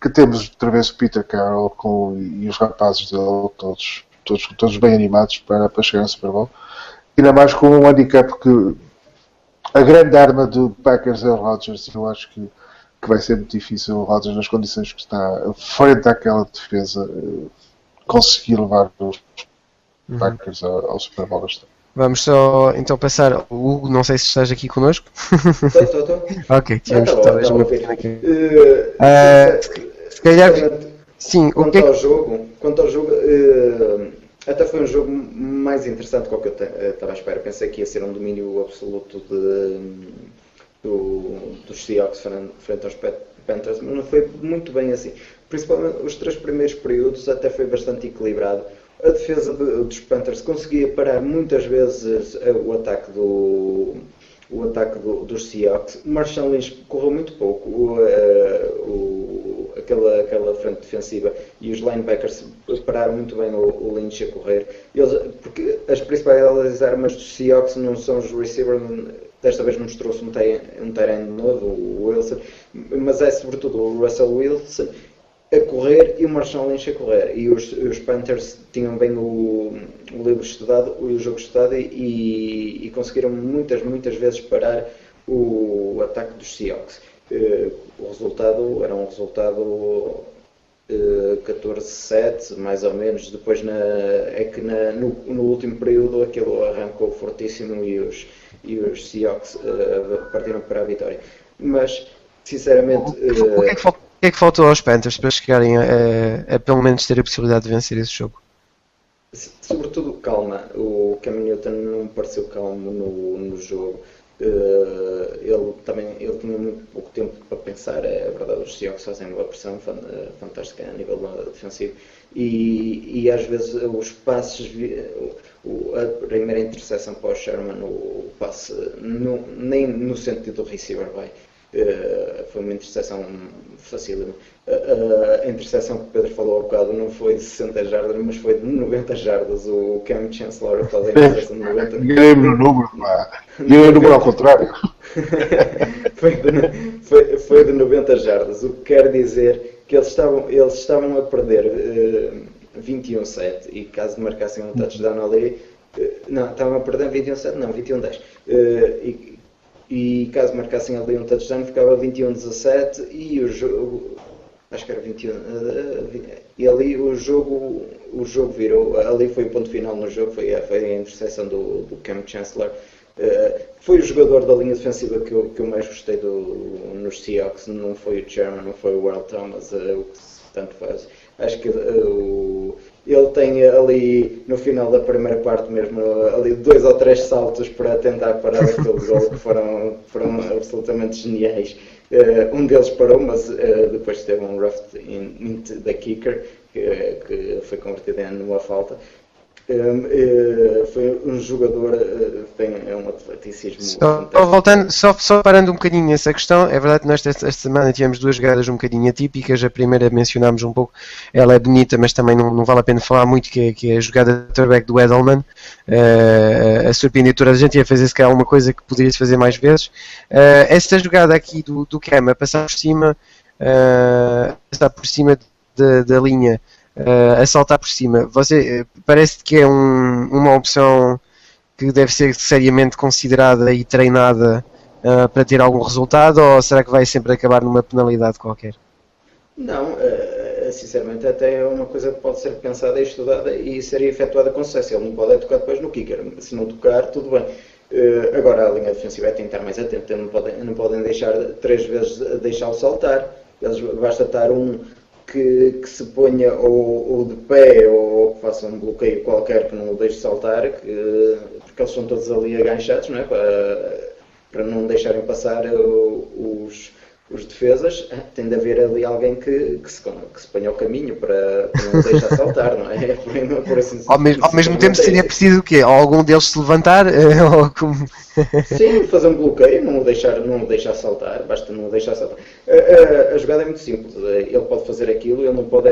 que temos outra vez o Peter Carroll e os rapazes dele todos bem animados para chegar ao Super Bowl. Ainda mais com um handicap que a grande arma do Packers é o Rodgers. Eu acho que vai ser muito difícil o Rodgers, nas condições que está frente àquela defesa, conseguir levar os Packers ao Super Bowl. Vamos só então passar. O Hugo, não sei se estás aqui connosco. Estou. Ok, tivemos talvez uma pequena aqui. Se calhar. Sim, quanto ao jogo, até foi um jogo mais interessante do que eu estava à espera. Pensei que ia ser um domínio absoluto dos Seahawks frente aos Panthers, mas não foi muito bem assim. Principalmente os 3 primeiros períodos até foi bastante equilibrado. A defesa dos Panthers conseguia parar muitas vezes o ataque dos Seahawks. O Marshall Lynch correu muito pouco aquela frente defensiva, e os linebackers pararam muito bem o Lynch a correr. Porque as principais armas dos Seahawks não são os receivers. Desta vez nos trouxe um terreno novo, o Wilson, mas é sobretudo o Russell Wilson a correr e o Marshall Lynch a correr. E os Panthers tinham bem o livro estudado, o jogo estudado, e conseguiram muitas vezes parar o ataque dos Seahawks. O resultado era um resultado 14-7, mais ou menos. Depois no último período aquilo arrancou fortíssimo e os Seahawks partiram para a vitória. Mas, sinceramente... O que é que faltou aos Panthers para chegarem a pelo menos ter a possibilidade de vencer esse jogo? Sobretudo calma. O Cam Newton não pareceu calmo no jogo. Ele tinha muito pouco tempo para pensar. É verdade, os Seahawks fazem uma pressão fantástica a nível defensivo e às vezes os passes, a primeira interseção para o Sherman, o passe nem no sentido do receiver vai. Foi uma interseção facílima. A interseção que o Pedro falou há bocado não foi de 60 jardas, mas foi de 90 jardas. O Cam Chancellor faz a interseção de 90. Ganhei-me no número, ganhei o número ao contrário. Foi de 90 jardas, o que quer dizer que eles estavam a perder 21-7 e caso marcassem um touchdown ali, não, estavam a perder 21-7, não, 21-10. E caso marcassem ali um touchdown ficava 21-17 e o jogo, acho que era 21, e ali o jogo virou, ali foi o ponto final no jogo, foi a interseção do Cam Chancellor. Foi o jogador da linha defensiva que eu mais gostei nos Seahawks, não foi o Sherman, não foi o Earl Thomas, o que tanto faz. Acho que ele tem ali no final da primeira parte mesmo ali 2 ou 3 saltos para tentar parar aquele gol que foram absolutamente geniais. Um deles parou, mas depois teve um rough into the kicker que foi convertido numa falta. Foi um jogador tem um atleticismo só parando um bocadinho nessa questão. É verdade que nós esta semana tivemos 2 jogadas um bocadinho atípicas. A primeira mencionámos um pouco, ela é bonita, mas também não vale a pena falar muito, que é a jogada de quarterback do Edelman, a surpreender toda a gente e a fazer se calhar uma coisa que poderia-se fazer mais vezes. Esta jogada aqui do Cam a passar por cima da linha, a saltar por cima, parece que é uma opção que deve ser seriamente considerada e treinada para ter algum resultado, ou será que vai sempre acabar numa penalidade qualquer? Não, sinceramente até é uma coisa que pode ser pensada e estudada e seria efetuada com sucesso. Ele não pode tocar depois no kicker, se não tocar, tudo bem. Agora a linha defensiva tem que estar mais atenta, não podem deixar 3 vezes deixá-lo saltar. Basta estar que se ponha ou de pé ou que faça um bloqueio qualquer que não o deixe saltar, porque eles são todos ali aganchados, não é? Para não deixarem passar os defesas. Tem de haver ali alguém que se ponha ao caminho para não o deixar saltar, não é? Por assim, ao mesmo tempo seria preciso o quê? Algum deles se levantar? Sim, fazer um bloqueio, não o deixar saltar, basta não o deixar saltar. A jogada é muito simples, ele pode fazer aquilo, ele não pode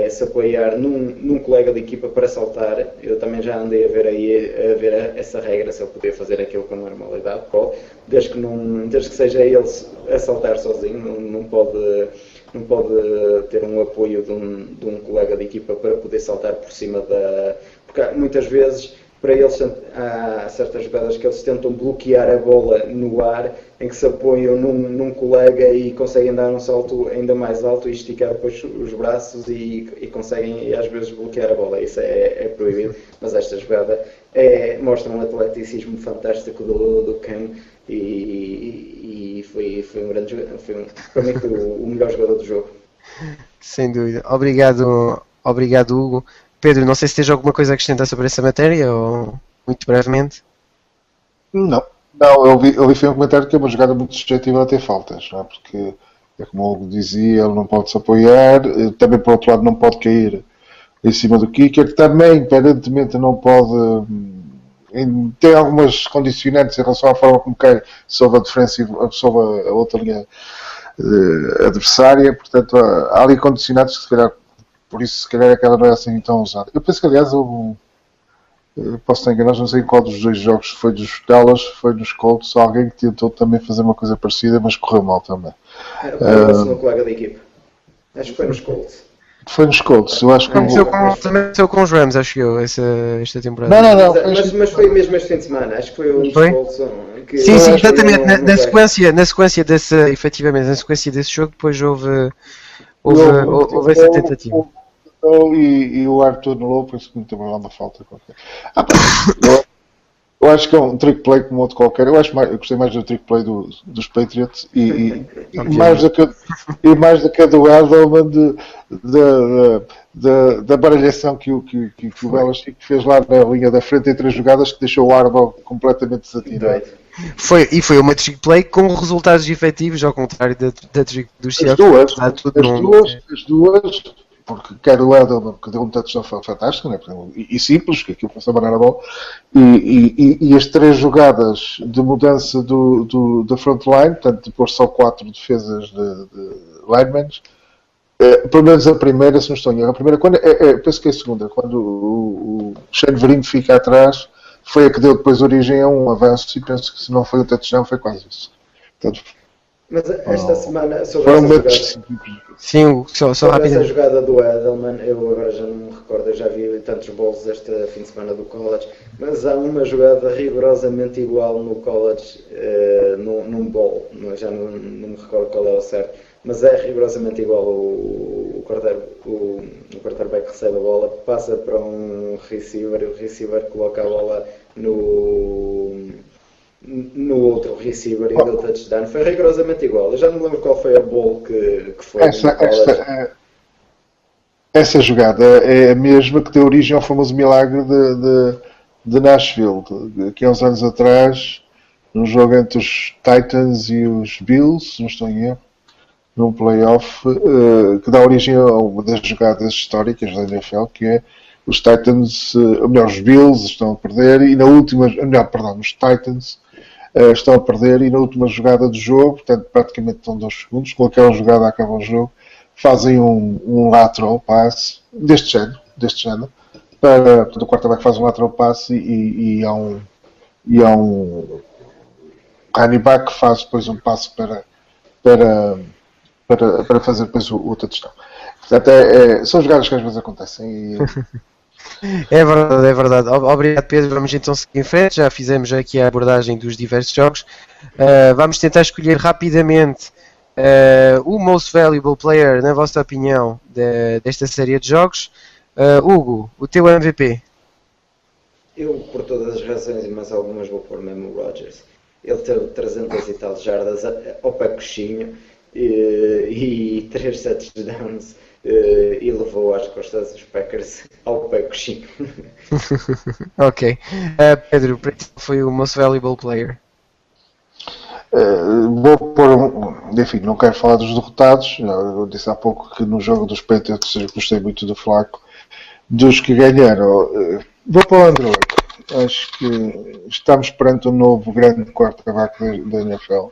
se apoiar num colega de equipa para saltar. Eu também já andei a ver essa regra, se ele poder fazer aquilo com normalidade, pode, desde que seja ele a saltar sozinho, não pode ter um apoio de um colega de equipa para poder saltar por cima porque muitas vezes para eles há certas jogadas que eles tentam bloquear a bola no ar, em que se apoiam num colega e conseguem dar um salto ainda mais alto e esticar depois os braços e conseguem às vezes bloquear a bola. Isso é proibido, mas esta jogada mostra um atleticismo fantástico do Cam e foi um grande jogador, para mim foi o melhor jogador do jogo. Sem dúvida. Obrigado, Hugo. Pedro, não sei se tens alguma coisa a acrescentar sobre essa matéria, ou muito brevemente. Não, eu vi foi um comentário que é uma jogada muito suscetível a ter faltas, não é? Porque é como o Hugo dizia, ele não pode se apoiar, também por outro lado não pode cair em cima do kicker, que também aparentemente não pode, tem algumas condicionantes em relação à forma como cai sobre a outra linha adversária, portanto há ali condicionantes que se calhar, por isso se calhar aquela não é assim tão usada. Eu penso que aliás posso estar enganado, não sei qual dos 2 jogos foi dos Dallas, foi nos Colts, alguém que tentou também fazer uma coisa parecida, mas correu mal também. Foi no colega da equipe. Acho que foi nos Colts. Foi nos Colts, eu acho que também aconteceu com os Rams, acho eu, esta temporada. Não. Mas foi mesmo este fim de semana, acho que foi um dos Colts. Sim, exatamente, na sequência desse, efetivamente, na sequência desse jogo, depois houve houve essa tentativa. E o Arthur anulou, por isso que também lá uma falta qualquer. Eu acho que é um trick play como outro qualquer. Eu gostei mais do trick play dos Patriots e mais do que a do Edelman da baralhação que o Belichick fez lá na linha da frente em 3 jogadas que deixou o Harbaugh completamente desatinado. Foi uma trick play com resultados efetivos, ao contrário da trick dos Seahawks. As duas, porque quer o Edelman, que deu um touchdown fantástico, né? E simples, que aquilo passou a banana a bola, e as 3 jogadas de mudança da frontline, portanto, de pôr só 4 defesas de linemen, pelo menos a primeira, se não estou em erro, a primeira, penso que é a segunda, quando o Shane Vereen fica atrás, foi a que deu depois origem a um avanço, e penso que se não foi o touchdown, foi quase isso. Portanto, mas esta semana, sobre essa jogada do Edelman, eu agora já não me recordo, eu já vi tantos bowls este fim de semana do college, mas há uma jogada rigorosamente igual no college, num bowl, já não me recordo qual é o certo, mas é rigorosamente igual. O quarterback recebe a bola, passa para um receiver, e o receiver coloca a bola no outro receiver e deu touchdown. Foi rigorosamente igual. Eu já não me lembro qual foi a bowl que foi. Essa jogada é a mesma que deu origem ao famoso milagre de Nashville, que há uns anos atrás, num jogo entre os Titans e os Bills, não estou em erro, num playoff, que dá origem a uma das jogadas históricas da NFL, que é os Titans, ou melhor, os Bills estão a perder, e na última, os Titans estão a perder, e na última jogada do jogo, portanto praticamente estão 2 segundos, com aquela jogada acaba o jogo, fazem um lateral pass deste género, portanto o quarterback faz um lateral pass e há um running back que faz depois um passo para fazer depois o touchdown. Portanto, são jogadas que às vezes acontecem. É verdade. Obrigado, Pedro. Vamos então seguir em frente. Já fizemos aqui a abordagem dos diversos jogos. Vamos tentar escolher rapidamente o Most Valuable Player, na vossa opinião, desta série de jogos. Hugo, o teu MVP? Eu, por todas as razões, mas algumas vou pôr mesmo o Rodgers. Ele teve 300 e tal jardas ao pé coxinho e 3 touchdowns e levou às costas dos Packers ao pé coxinho. Ok. Pedro, para ti foi o Most Valuable Player? Vou pôr, enfim, não quero falar dos derrotados. Eu disse há pouco que no jogo dos Patriots eu gostei muito do Flacco. Dos que ganharam, vou para o Andrew. Acho que estamos perante um novo grande quarterback da NFL.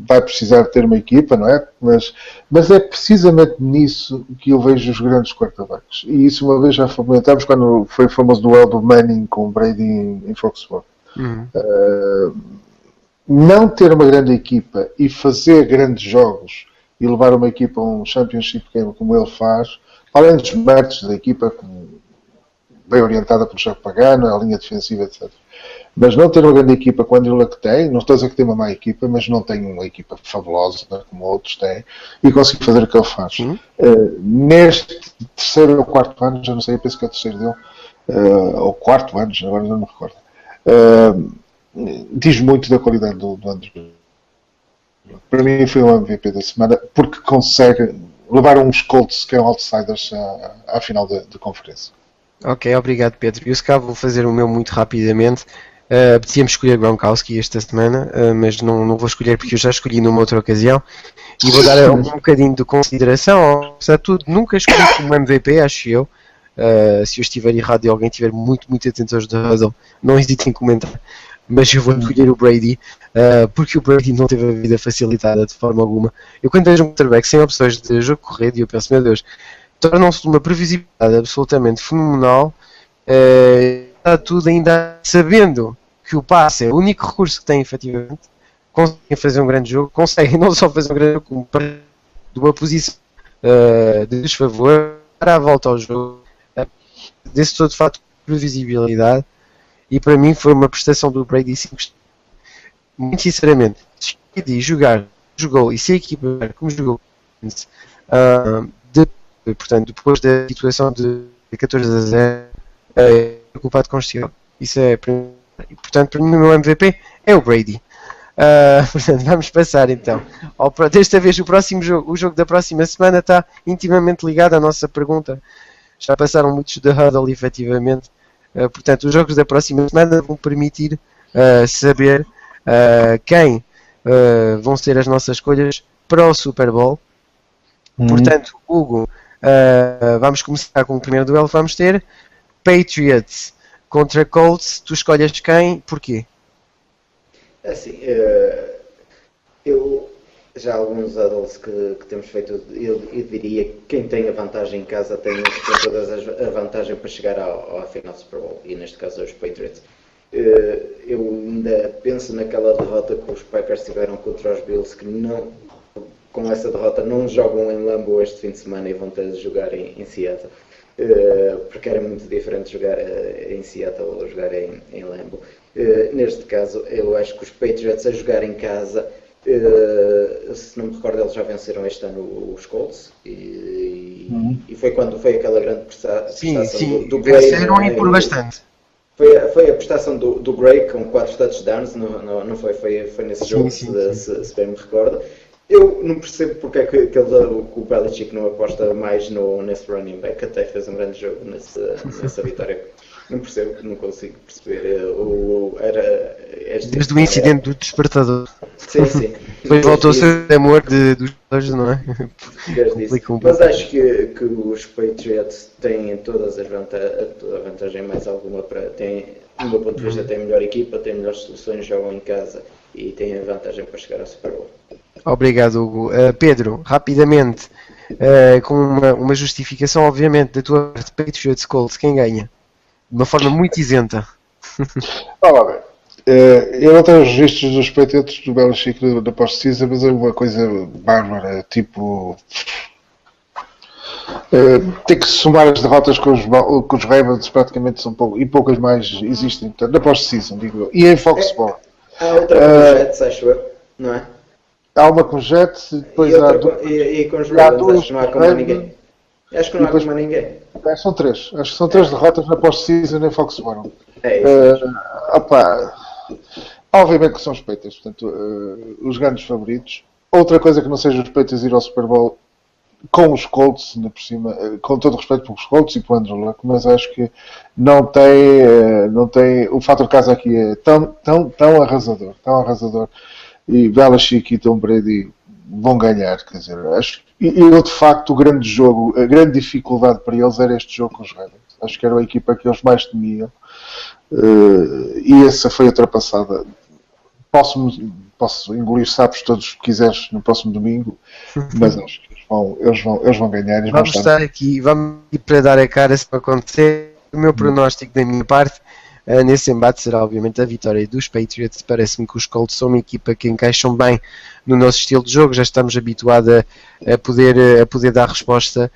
Vai precisar ter uma equipa, não é? Mas é precisamente nisso que eu vejo os grandes quarterbacks. E isso uma vez já comentámos quando foi o famoso duelo do Manning com o Brady em Foxborough. Não ter uma grande equipa e fazer grandes jogos e levar uma equipa a um championship game como ele faz, além dos méritos da equipa, bem orientada pelo jogo pagano, a linha defensiva, etc. Mas não ter uma grande equipa quando ele a que tem, não estou a dizer que tem uma má equipa, mas não tem uma equipa fabulosa, né, como outros têm, e conseguir fazer o que ele faz. Neste 3º ou 4º ano, já não sei, eu penso que é o 3º dele, ou 4º ano, agora não me recordo, diz muito da qualidade do Andrew. Para mim foi o MVP da semana, porque consegue levar uns Colts que são outsiders à final de conferência. Ok, obrigado, Pedro. Eu se calhar vou fazer o meu muito rapidamente. Podíamos escolher Gronkowski esta semana, mas não vou escolher porque eu já escolhi numa outra ocasião. E vou dar um bocadinho de consideração. Apesar de tudo, nunca escolhi como MVP, acho eu. Se eu estiver errado e alguém estiver muito atento aos da Huddle, não hesitem em comentar. Mas eu vou escolher o Brady, porque o Brady não teve a vida facilitada de forma alguma. Eu quando vejo um quarterback sem opções de jogo corrido, eu penso, meu Deus, tornam-se de uma previsibilidade absolutamente fenomenal, está tudo ainda sabendo que o passe é o único recurso que tem efetivamente, conseguem fazer um grande jogo, conseguem não só fazer um grande jogo, como para de uma posição de desfavor, para a volta ao jogo, desse todo fato de previsibilidade, e para mim foi uma prestação do Brady 5 estrelas. Muito sinceramente, se jogou e se a equipa como jogou Portanto, depois da situação de 14-0, é preocupado com este jogo. Isso é, portanto, para mim o meu MVP é o Brady. Portanto, vamos passar então. Desta vez o jogo da próxima semana está intimamente ligado à nossa pergunta. Já passaram muitos da Huddle, efetivamente. Portanto, os jogos da próxima semana vão permitir saber quem vão ser as nossas escolhas para o Super Bowl. Portanto, Hugo, vamos começar com o primeiro duelo. Vamos ter Patriots contra Colts. Tu escolhes quem? Porquê? Assim, eu já há alguns adults que temos feito, eu diria que quem tem a vantagem em casa tem todas a vantagem para chegar à final do Super Bowl, e neste caso os Patriots. Eu ainda penso naquela derrota que os Packers tiveram contra os Bills, que não, com essa derrota não jogam em Lambeau este fim de semana e vão ter de jogar em Seattle. Porque era muito diferente jogar em Seattle ou jogar em Lambeau. Neste caso, eu acho que os Patriots a jogar em casa, se não me recordo, eles já venceram este ano os Colts e foi quando foi aquela grande prestação do Gray. Venceram e por bastante. Foi a prestação do Gray com 4 touchdowns, não foi? Foi nesse jogo, se bem me recordo. Eu não percebo porque é que o Belichick não aposta mais nesse running back, até fez um grande jogo nessa vitória. Não percebo, não consigo perceber. Desde o incidente do despertador. Sim. Depois voltou a ser amor dos dois, não é? Mas acho que os Patriots têm todas as vantagem mais alguma do meu ponto de vista, têm a melhor equipa, têm melhores soluções, jogam em casa e têm a vantagem para chegar ao Super Bowl. Obrigado, Hugo. Pedro, rapidamente, com uma justificação, obviamente, da tua parte, Patriots Colts, quem ganha? De uma forma muito isenta. Vamos ver. Eu não tenho os registros dos Patriots do Belichick da post-season, mas é uma coisa bárbara, tipo... tem que somar as derrotas com os Ravens, praticamente são poucas mais existem, portanto, na post-season, digo eu. E em Foxborough. Há outra com os Jets, acho eu, não é? Há uma com os Jets, depois há com os Ravens, acho que não há como ninguém. Acho que não há como ninguém. São 3. Acho que são 3 derrotas na post-season em Foxborough. Obviamente que são os Patriots, portanto, os grandes favoritos. Outra coisa que não seja os Patriots ir ao Super Bowl com os Colts, ainda por cima, com todo o respeito pelos Colts e pelo Andrew Luck, mas acho que não tem o fator casa aqui é tão arrasador, e Belichick e Tom Brady vão ganhar, quer dizer, acho. E eu, de facto, o grande jogo, a grande dificuldade para eles era este jogo com os Ravens. Acho que era a equipa que eles mais temiam, e essa foi ultrapassada. Posso engolir sapos todos que quiseres no próximo domingo, mas acho que eles vão ganhar. Vamos estar aqui para dar a cara se acontecer. O meu pronóstico da minha parte nesse embate será obviamente a vitória dos Patriots. Parece-me que os Colts são uma equipa que encaixam bem no nosso estilo de jogo, já estamos habituados a poder dar resposta.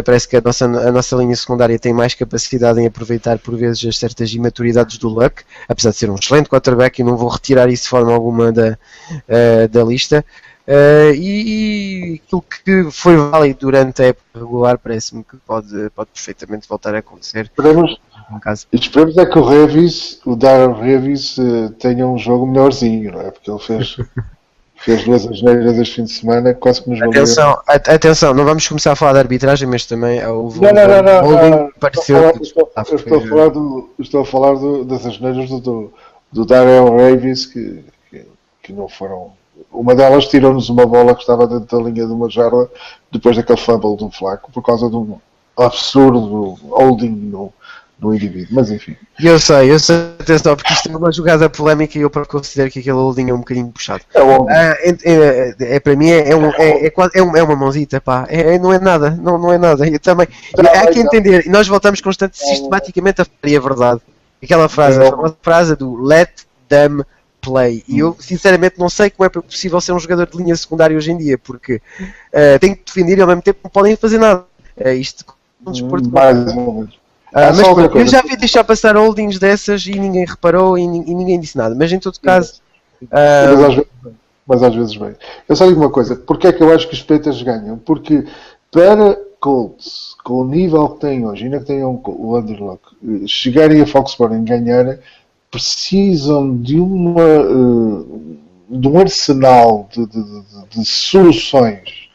Parece que a nossa linha secundária tem mais capacidade em aproveitar por vezes as certas imaturidades do Luck, apesar de ser um excelente quarterback, e não vou retirar isso de forma alguma da lista. E aquilo que foi válido durante a época regular parece-me que pode perfeitamente voltar a acontecer. Esperemos é que o Darrell Revis tenha um jogo melhorzinho, não é? Porque ele fez 2 asneiras este fim de semana, quase que nos valeu. Atenção, não vamos começar a falar de arbitragem, mas também houve não, pareceu. Estou a falar das asneiras do Darrell Revis que não foram. Uma delas tirou-nos uma bola que estava dentro da linha de uma jarda depois daquele fumble do Flaco, por causa de um absurdo holding no indivíduo, mas enfim. Eu sei, atenção, porque isto é uma jogada polémica e eu considero que aquele holding é um bocadinho puxado. Para mim é uma mãozita, pá, não é nada, não é nada. Eu também, há que entender, e nós voltamos sistematicamente a falar a verdade. Aquela frase, a famosa frase do let them play, e eu sinceramente não sei como é possível ser um jogador de linha secundária hoje em dia, porque tem que defender e ao mesmo tempo não podem fazer nada. Isto é um desporto. Mas eu já vi deixar passar holdings dessas e ninguém reparou e ninguém disse nada, mas em todo caso mas às vezes bem. Eu só digo uma coisa, porque é que eu acho que os Patriots ganham? Porque para Colts, com o nível que têm hoje, ainda que tenham o underlock, chegarem a Foxborough e ganharem, precisam de um arsenal de soluções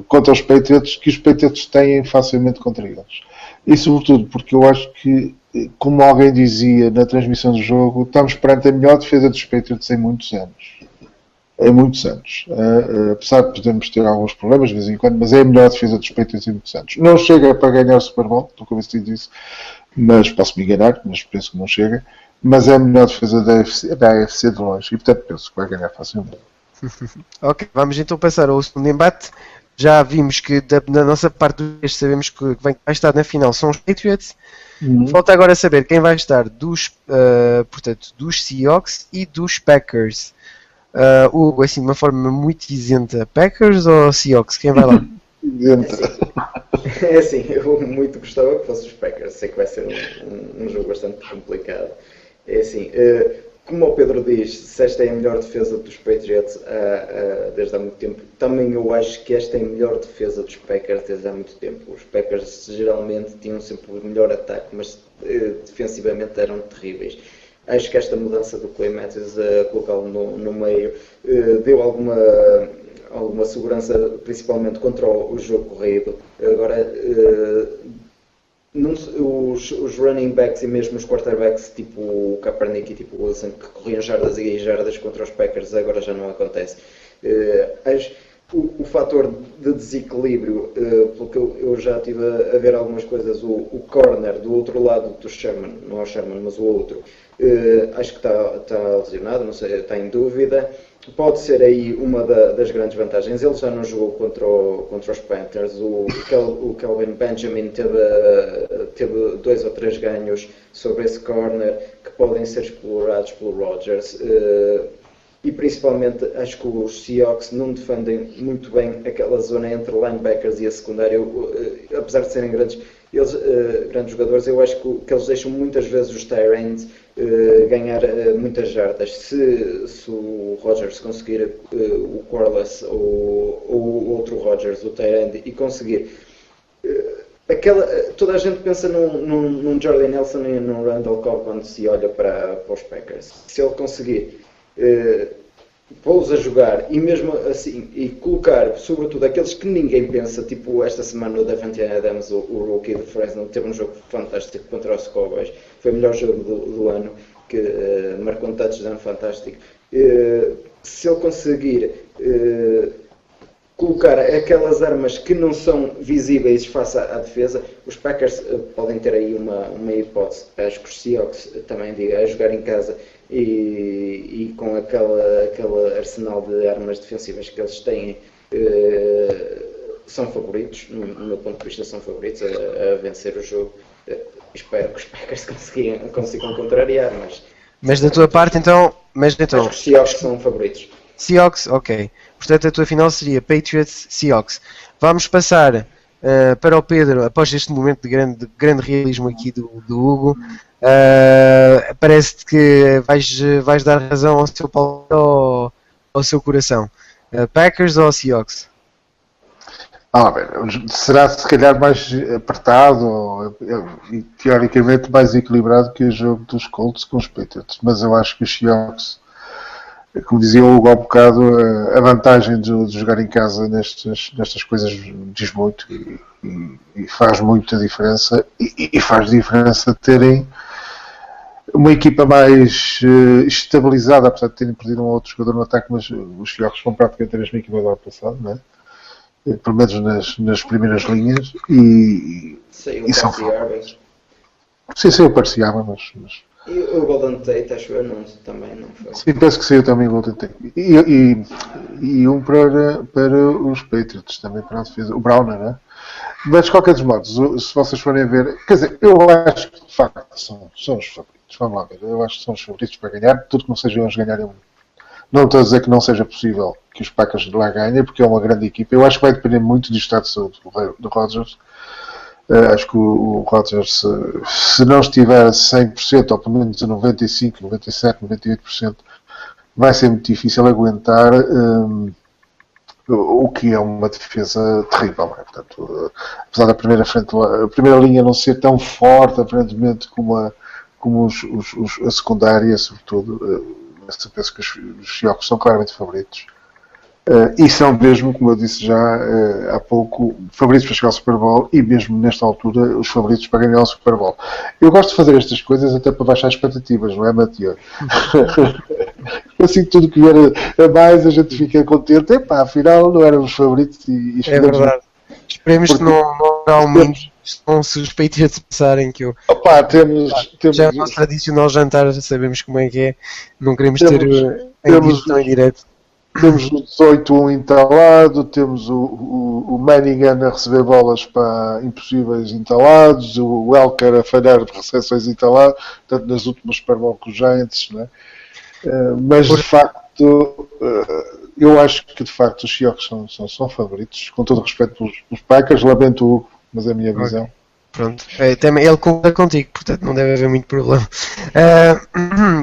contra os Patriots que os Patriots têm facilmente contra eles. E sobretudo porque eu acho que, como alguém dizia na transmissão do jogo, estamos perante a melhor defesa dos Patriots em muitos anos. Em muitos anos. Apesar de podermos ter alguns problemas de vez em quando, mas é a melhor defesa dos Patriots em muitos anos. Não chega para ganhar o Super Bowl, estou convencido disso, mas posso me enganar, mas penso que não chega. Mas é a melhor defesa da AFC de longe e portanto penso que vai ganhar facilmente. Ok, vamos então passar ao segundo embate. Já vimos que da nossa parte do texto sabemos que vai estar na final são os Patriots. Falta agora saber quem vai estar portanto, dos Seahawks e dos Packers. Hugo, assim, de uma forma muito isenta, Packers ou Seahawks? Quem vai lá? É assim, eu muito gostava que fosse os Packers. Sei que vai ser um jogo bastante complicado. É assim, como o Pedro diz, se esta é a melhor defesa dos Patriots desde há muito tempo, também eu acho que esta é a melhor defesa dos Packers desde há muito tempo. Os Packers geralmente tinham sempre o melhor ataque, mas defensivamente eram terríveis. Acho que esta mudança do Clay Matthews a colocá-lo no meio deu alguma segurança, principalmente contra o jogo corrido. Agora, os running backs e mesmo os quarterbacks, tipo o Kaepernick e tipo o Wilson, que corriam jardas e jardas contra os Packers, agora já não acontece. O fator de desequilíbrio, pelo que eu já estive a ver algumas coisas, o corner do outro lado do Sherman, não é o Sherman, mas o outro, acho que está lesionado, não sei, está em dúvida. Pode ser aí uma das grandes vantagens. Ele já não jogou contra os Panthers. O Kelvin Benjamin teve 2 ou 3 ganhos sobre esse corner que podem ser explorados pelo Rodgers. E principalmente acho que os Seahawks não defendem muito bem aquela zona entre linebackers e a secundária. Apesar de serem grandes jogadores, eu acho que eles deixam muitas vezes os tight ends ganhar muitas jardas. Se o Rodgers conseguir o Corliss ou o outro Rodgers, o tight end, e conseguir toda a gente pensa num Jordan Nelson e num Randall Cobb quando se olha para os Packers. Se ele conseguir pô-los a jogar e mesmo assim e colocar sobretudo aqueles que ninguém pensa, tipo esta semana o Davante Adams, o rookie de Fresno, teve um jogo fantástico contra os Cowboys, foi o melhor jogo do ano, que marcou um touchdown fantástico. Se ele conseguir colocar aquelas armas que não são visíveis face à defesa, os Packers podem ter aí uma hipótese. Acho que os Seahawks também a jogar em casa e com aquele arsenal de armas defensivas que eles têm, são favoritos, no meu ponto de vista são favoritos a vencer o jogo. Espero que os Packers consigam contrariar, mas da tua parte então... Acho que os Seahawks são favoritos. Seahawks, ok. Portanto, a tua final seria Patriots-Seahawks. Vamos passar para o Pedro, após este momento de grande realismo aqui do Hugo. Parece-te que vais dar razão ao seu palco ou ao seu coração. Packers ou Seahawks? Será se calhar mais apertado e teoricamente mais equilibrado que o jogo dos Colts com os Patriots, mas eu acho que os Seahawks, como dizia o Hugo há um bocado, a vantagem de jogar em casa nestas coisas diz muito e faz muita diferença e faz diferença terem uma equipa mais estabilizada, apesar de terem perdido um outro jogador no ataque, mas os Seahawks vão praticamente a mesma equipa do ano passado, não é? Pelo menos nas primeiras linhas e são fortes. Sim, eu parecia, mas... E o Golden Tate, acho eu, também não foi. Sim, penso que saiu também o Golden Tate. E um para os Patriots, também para a defesa. O Browner, né? Mas de qualquer dos modos, se vocês forem ver... Quer dizer, eu acho que de facto são os favoritos. Vamos lá ver. Eu acho que são os favoritos para ganhar. Tudo que não seja eles ganharem. Não estou a dizer que não seja possível que os Packers lá ganhem, porque é uma grande equipa. Eu acho que vai depender muito do estado de saúde do Rodgers. Acho que o Rodgers, se não estiver a 100%, ou pelo menos a 95%, 97%, 98%, vai ser muito difícil aguentar o que é uma defesa terrível. Não é? Portanto, apesar da a primeira linha não ser tão forte, aparentemente, como a secundária, sobretudo, eu penso que os Seahawks são claramente favoritos. E são mesmo, como eu disse já há pouco, favoritos para chegar ao Super Bowl e mesmo nesta altura os favoritos para ganhar o Super Bowl. Eu gosto de fazer estas coisas até para baixar expectativas, não é, Mateus? Assim que tudo que vier a mais a gente fica contente. Epá, afinal não éramos favoritos e é verdade. Esperemos que não aumente se os Patriots pensarem que temos já é o nosso tradicional jantar, sabemos como é que é, não queremos ter tão em direto. Temos o 18-1 entalado, temos o Manningham a receber bolas para impossíveis entalados, o Welker a falhar de recepções entaladas, tanto nas últimas Super Bowl com os Giants, né? Mas de facto, eu acho que de facto os Seahawks são favoritos, com todo o respeito pelos Packers, lamento o Hugo, mas é a minha visão. Pronto, ele conta contigo, portanto não deve haver muito problema.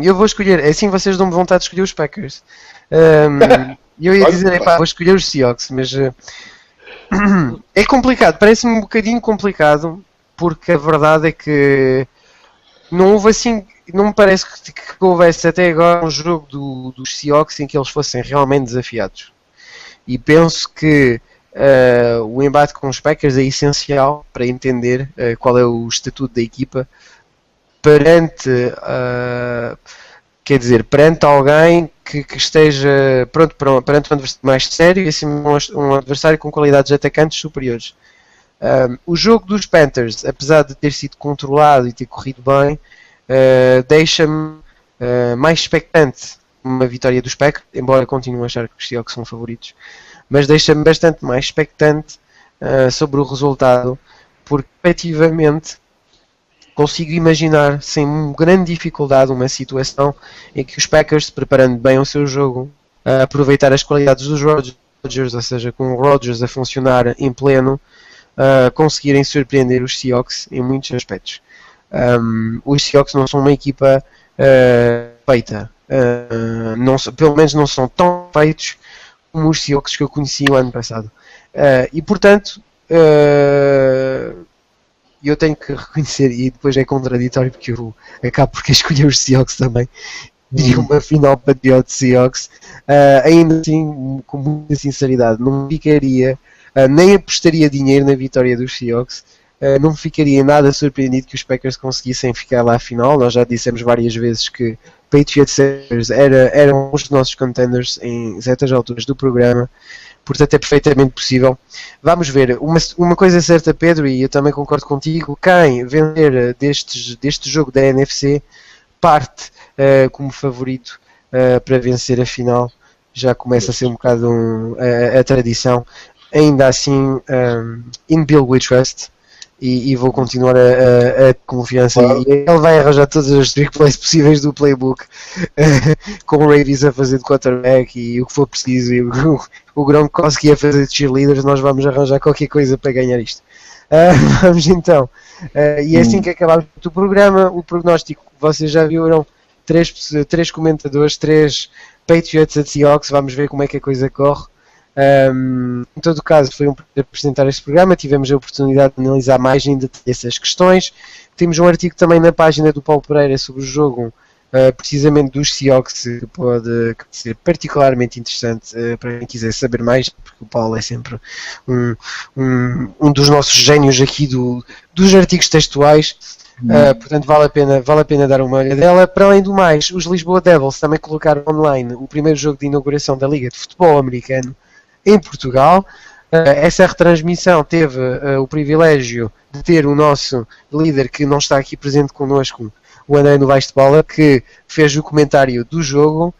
Eu vou escolher, assim vocês dão-me vontade de escolher os Packers. Eu ia dizer, vou escolher os Seahawks, mas é complicado, parece-me um bocadinho complicado, porque a verdade é que não houve assim, não me parece que houvesse até agora um jogo dos Seahawks em que eles fossem realmente desafiados. E penso que o embate com os Packers é essencial para entender qual é o estatuto da equipa perante alguém que esteja pronto perante um adversário mais sério e assim um adversário com qualidades atacantes superiores. O jogo dos Panthers, apesar de ter sido controlado e ter corrido bem, deixa-me mais expectante uma vitória dos Packers, embora continue a achar que os Seahawks são favoritos, mas deixa-me bastante mais expectante sobre o resultado, porque efetivamente consigo imaginar sem grande dificuldade uma situação em que os Packers, preparando bem o seu jogo, a aproveitar as qualidades dos Rodgers, ou seja, com o Rodgers a funcionar em pleno, conseguirem surpreender os Seahawks em muitos aspectos. Os Seahawks não são uma equipa feita, pelo menos não são tão feitos como os Seahawks que eu conheci o ano passado. E portanto, eu tenho que reconhecer, e depois é contraditório porque eu acabo por escolher os Seahawks também, diria uma final Patriots Seahawks, ainda assim, com muita sinceridade, não me ficaria, nem apostaria dinheiro na vitória dos Seahawks, não me ficaria nada surpreendido que os Packers conseguissem ficar lá à final. Nós já dissemos várias vezes que Patriots eram os nossos contenders em certas alturas do programa, portanto é perfeitamente possível. Vamos ver, uma coisa certa, Pedro, e eu também concordo contigo, quem vencer deste jogo da NFC parte como favorito para vencer a final. Já começa a ser um bocado a tradição. Ainda assim, in Bill we trust, e vou continuar a confiança, claro. E ele vai arranjar todos os trick plays possíveis do playbook, com o Ravens a fazer de quarterback e o que for preciso, e o Gronkowski a fazer de cheerleaders. Nós vamos arranjar qualquer coisa para ganhar isto. Vamos então, e é assim que acabamos o programa. O prognóstico, vocês já viram, três comentadores, 3 Patriots a Seahawks. Vamos ver como é que a coisa corre. Em todo caso, foi um prazer apresentar este programa. Tivemos a oportunidade de analisar mais em detalhe essas questões. Temos um artigo também na página do Paulo Pereira sobre o jogo, precisamente dos Seahawks, que pode ser particularmente interessante para quem quiser saber mais, porque o Paulo é sempre um dos nossos génios aqui dos artigos textuais. Portanto vale a pena dar uma olhada dela. Para além do mais, os Lisboa Devils também colocaram online o primeiro jogo de inauguração da Liga de Futebol Americano em Portugal. Essa retransmissão teve o privilégio de ter o nosso líder, que não está aqui presente connosco, o André Novaes de Bola, que fez o comentário do jogo.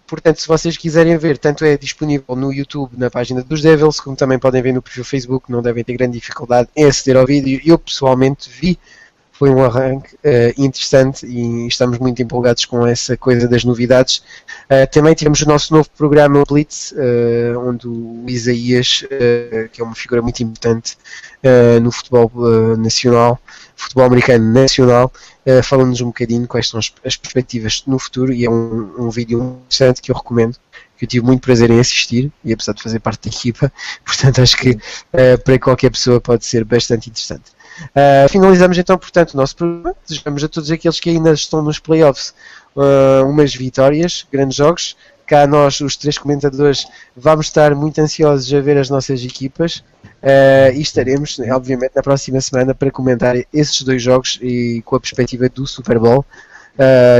Portanto, se vocês quiserem ver, tanto é disponível no YouTube, na página dos Devils, como também podem ver no perfil Facebook. Não devem ter grande dificuldade em aceder ao vídeo. Eu pessoalmente vi foi um arranque interessante e estamos muito empolgados com essa coisa das novidades. Também tivemos o nosso novo programa Blitz, onde o Isaías, que é uma figura muito importante no futebol nacional, futebol americano nacional, falando-nos um bocadinho quais são as perspectivas no futuro, e é um vídeo interessante que eu recomendo, que eu tive muito prazer em assistir, e apesar de fazer parte da equipa, portanto acho que para qualquer pessoa pode ser bastante interessante. Finalizamos então, portanto, o nosso programa. Desejamos a todos aqueles que ainda estão nos playoffs umas vitórias, grandes jogos. Cá nós, os 3 comentadores, vamos estar muito ansiosos a ver as nossas equipas e estaremos, obviamente, na próxima semana para comentar esses 2 jogos e com a perspectiva do Super Bowl.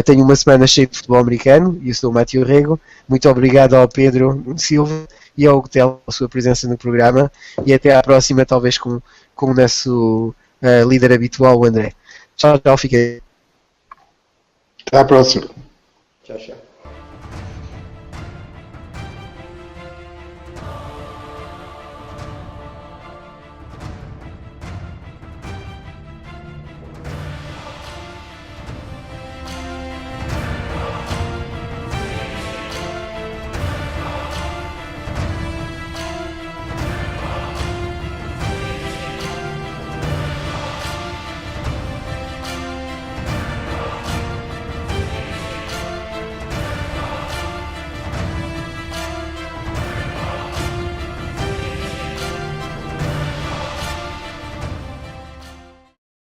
Tenho uma semana cheia de futebol americano e eu sou o Mateo Rego. Muito obrigado ao Pedro Silva e ao Gutel pela sua presença no programa, e até à próxima, talvez com o nosso líder habitual, o André. Tchau, fiquem. Até à próxima. Tchau, tchau.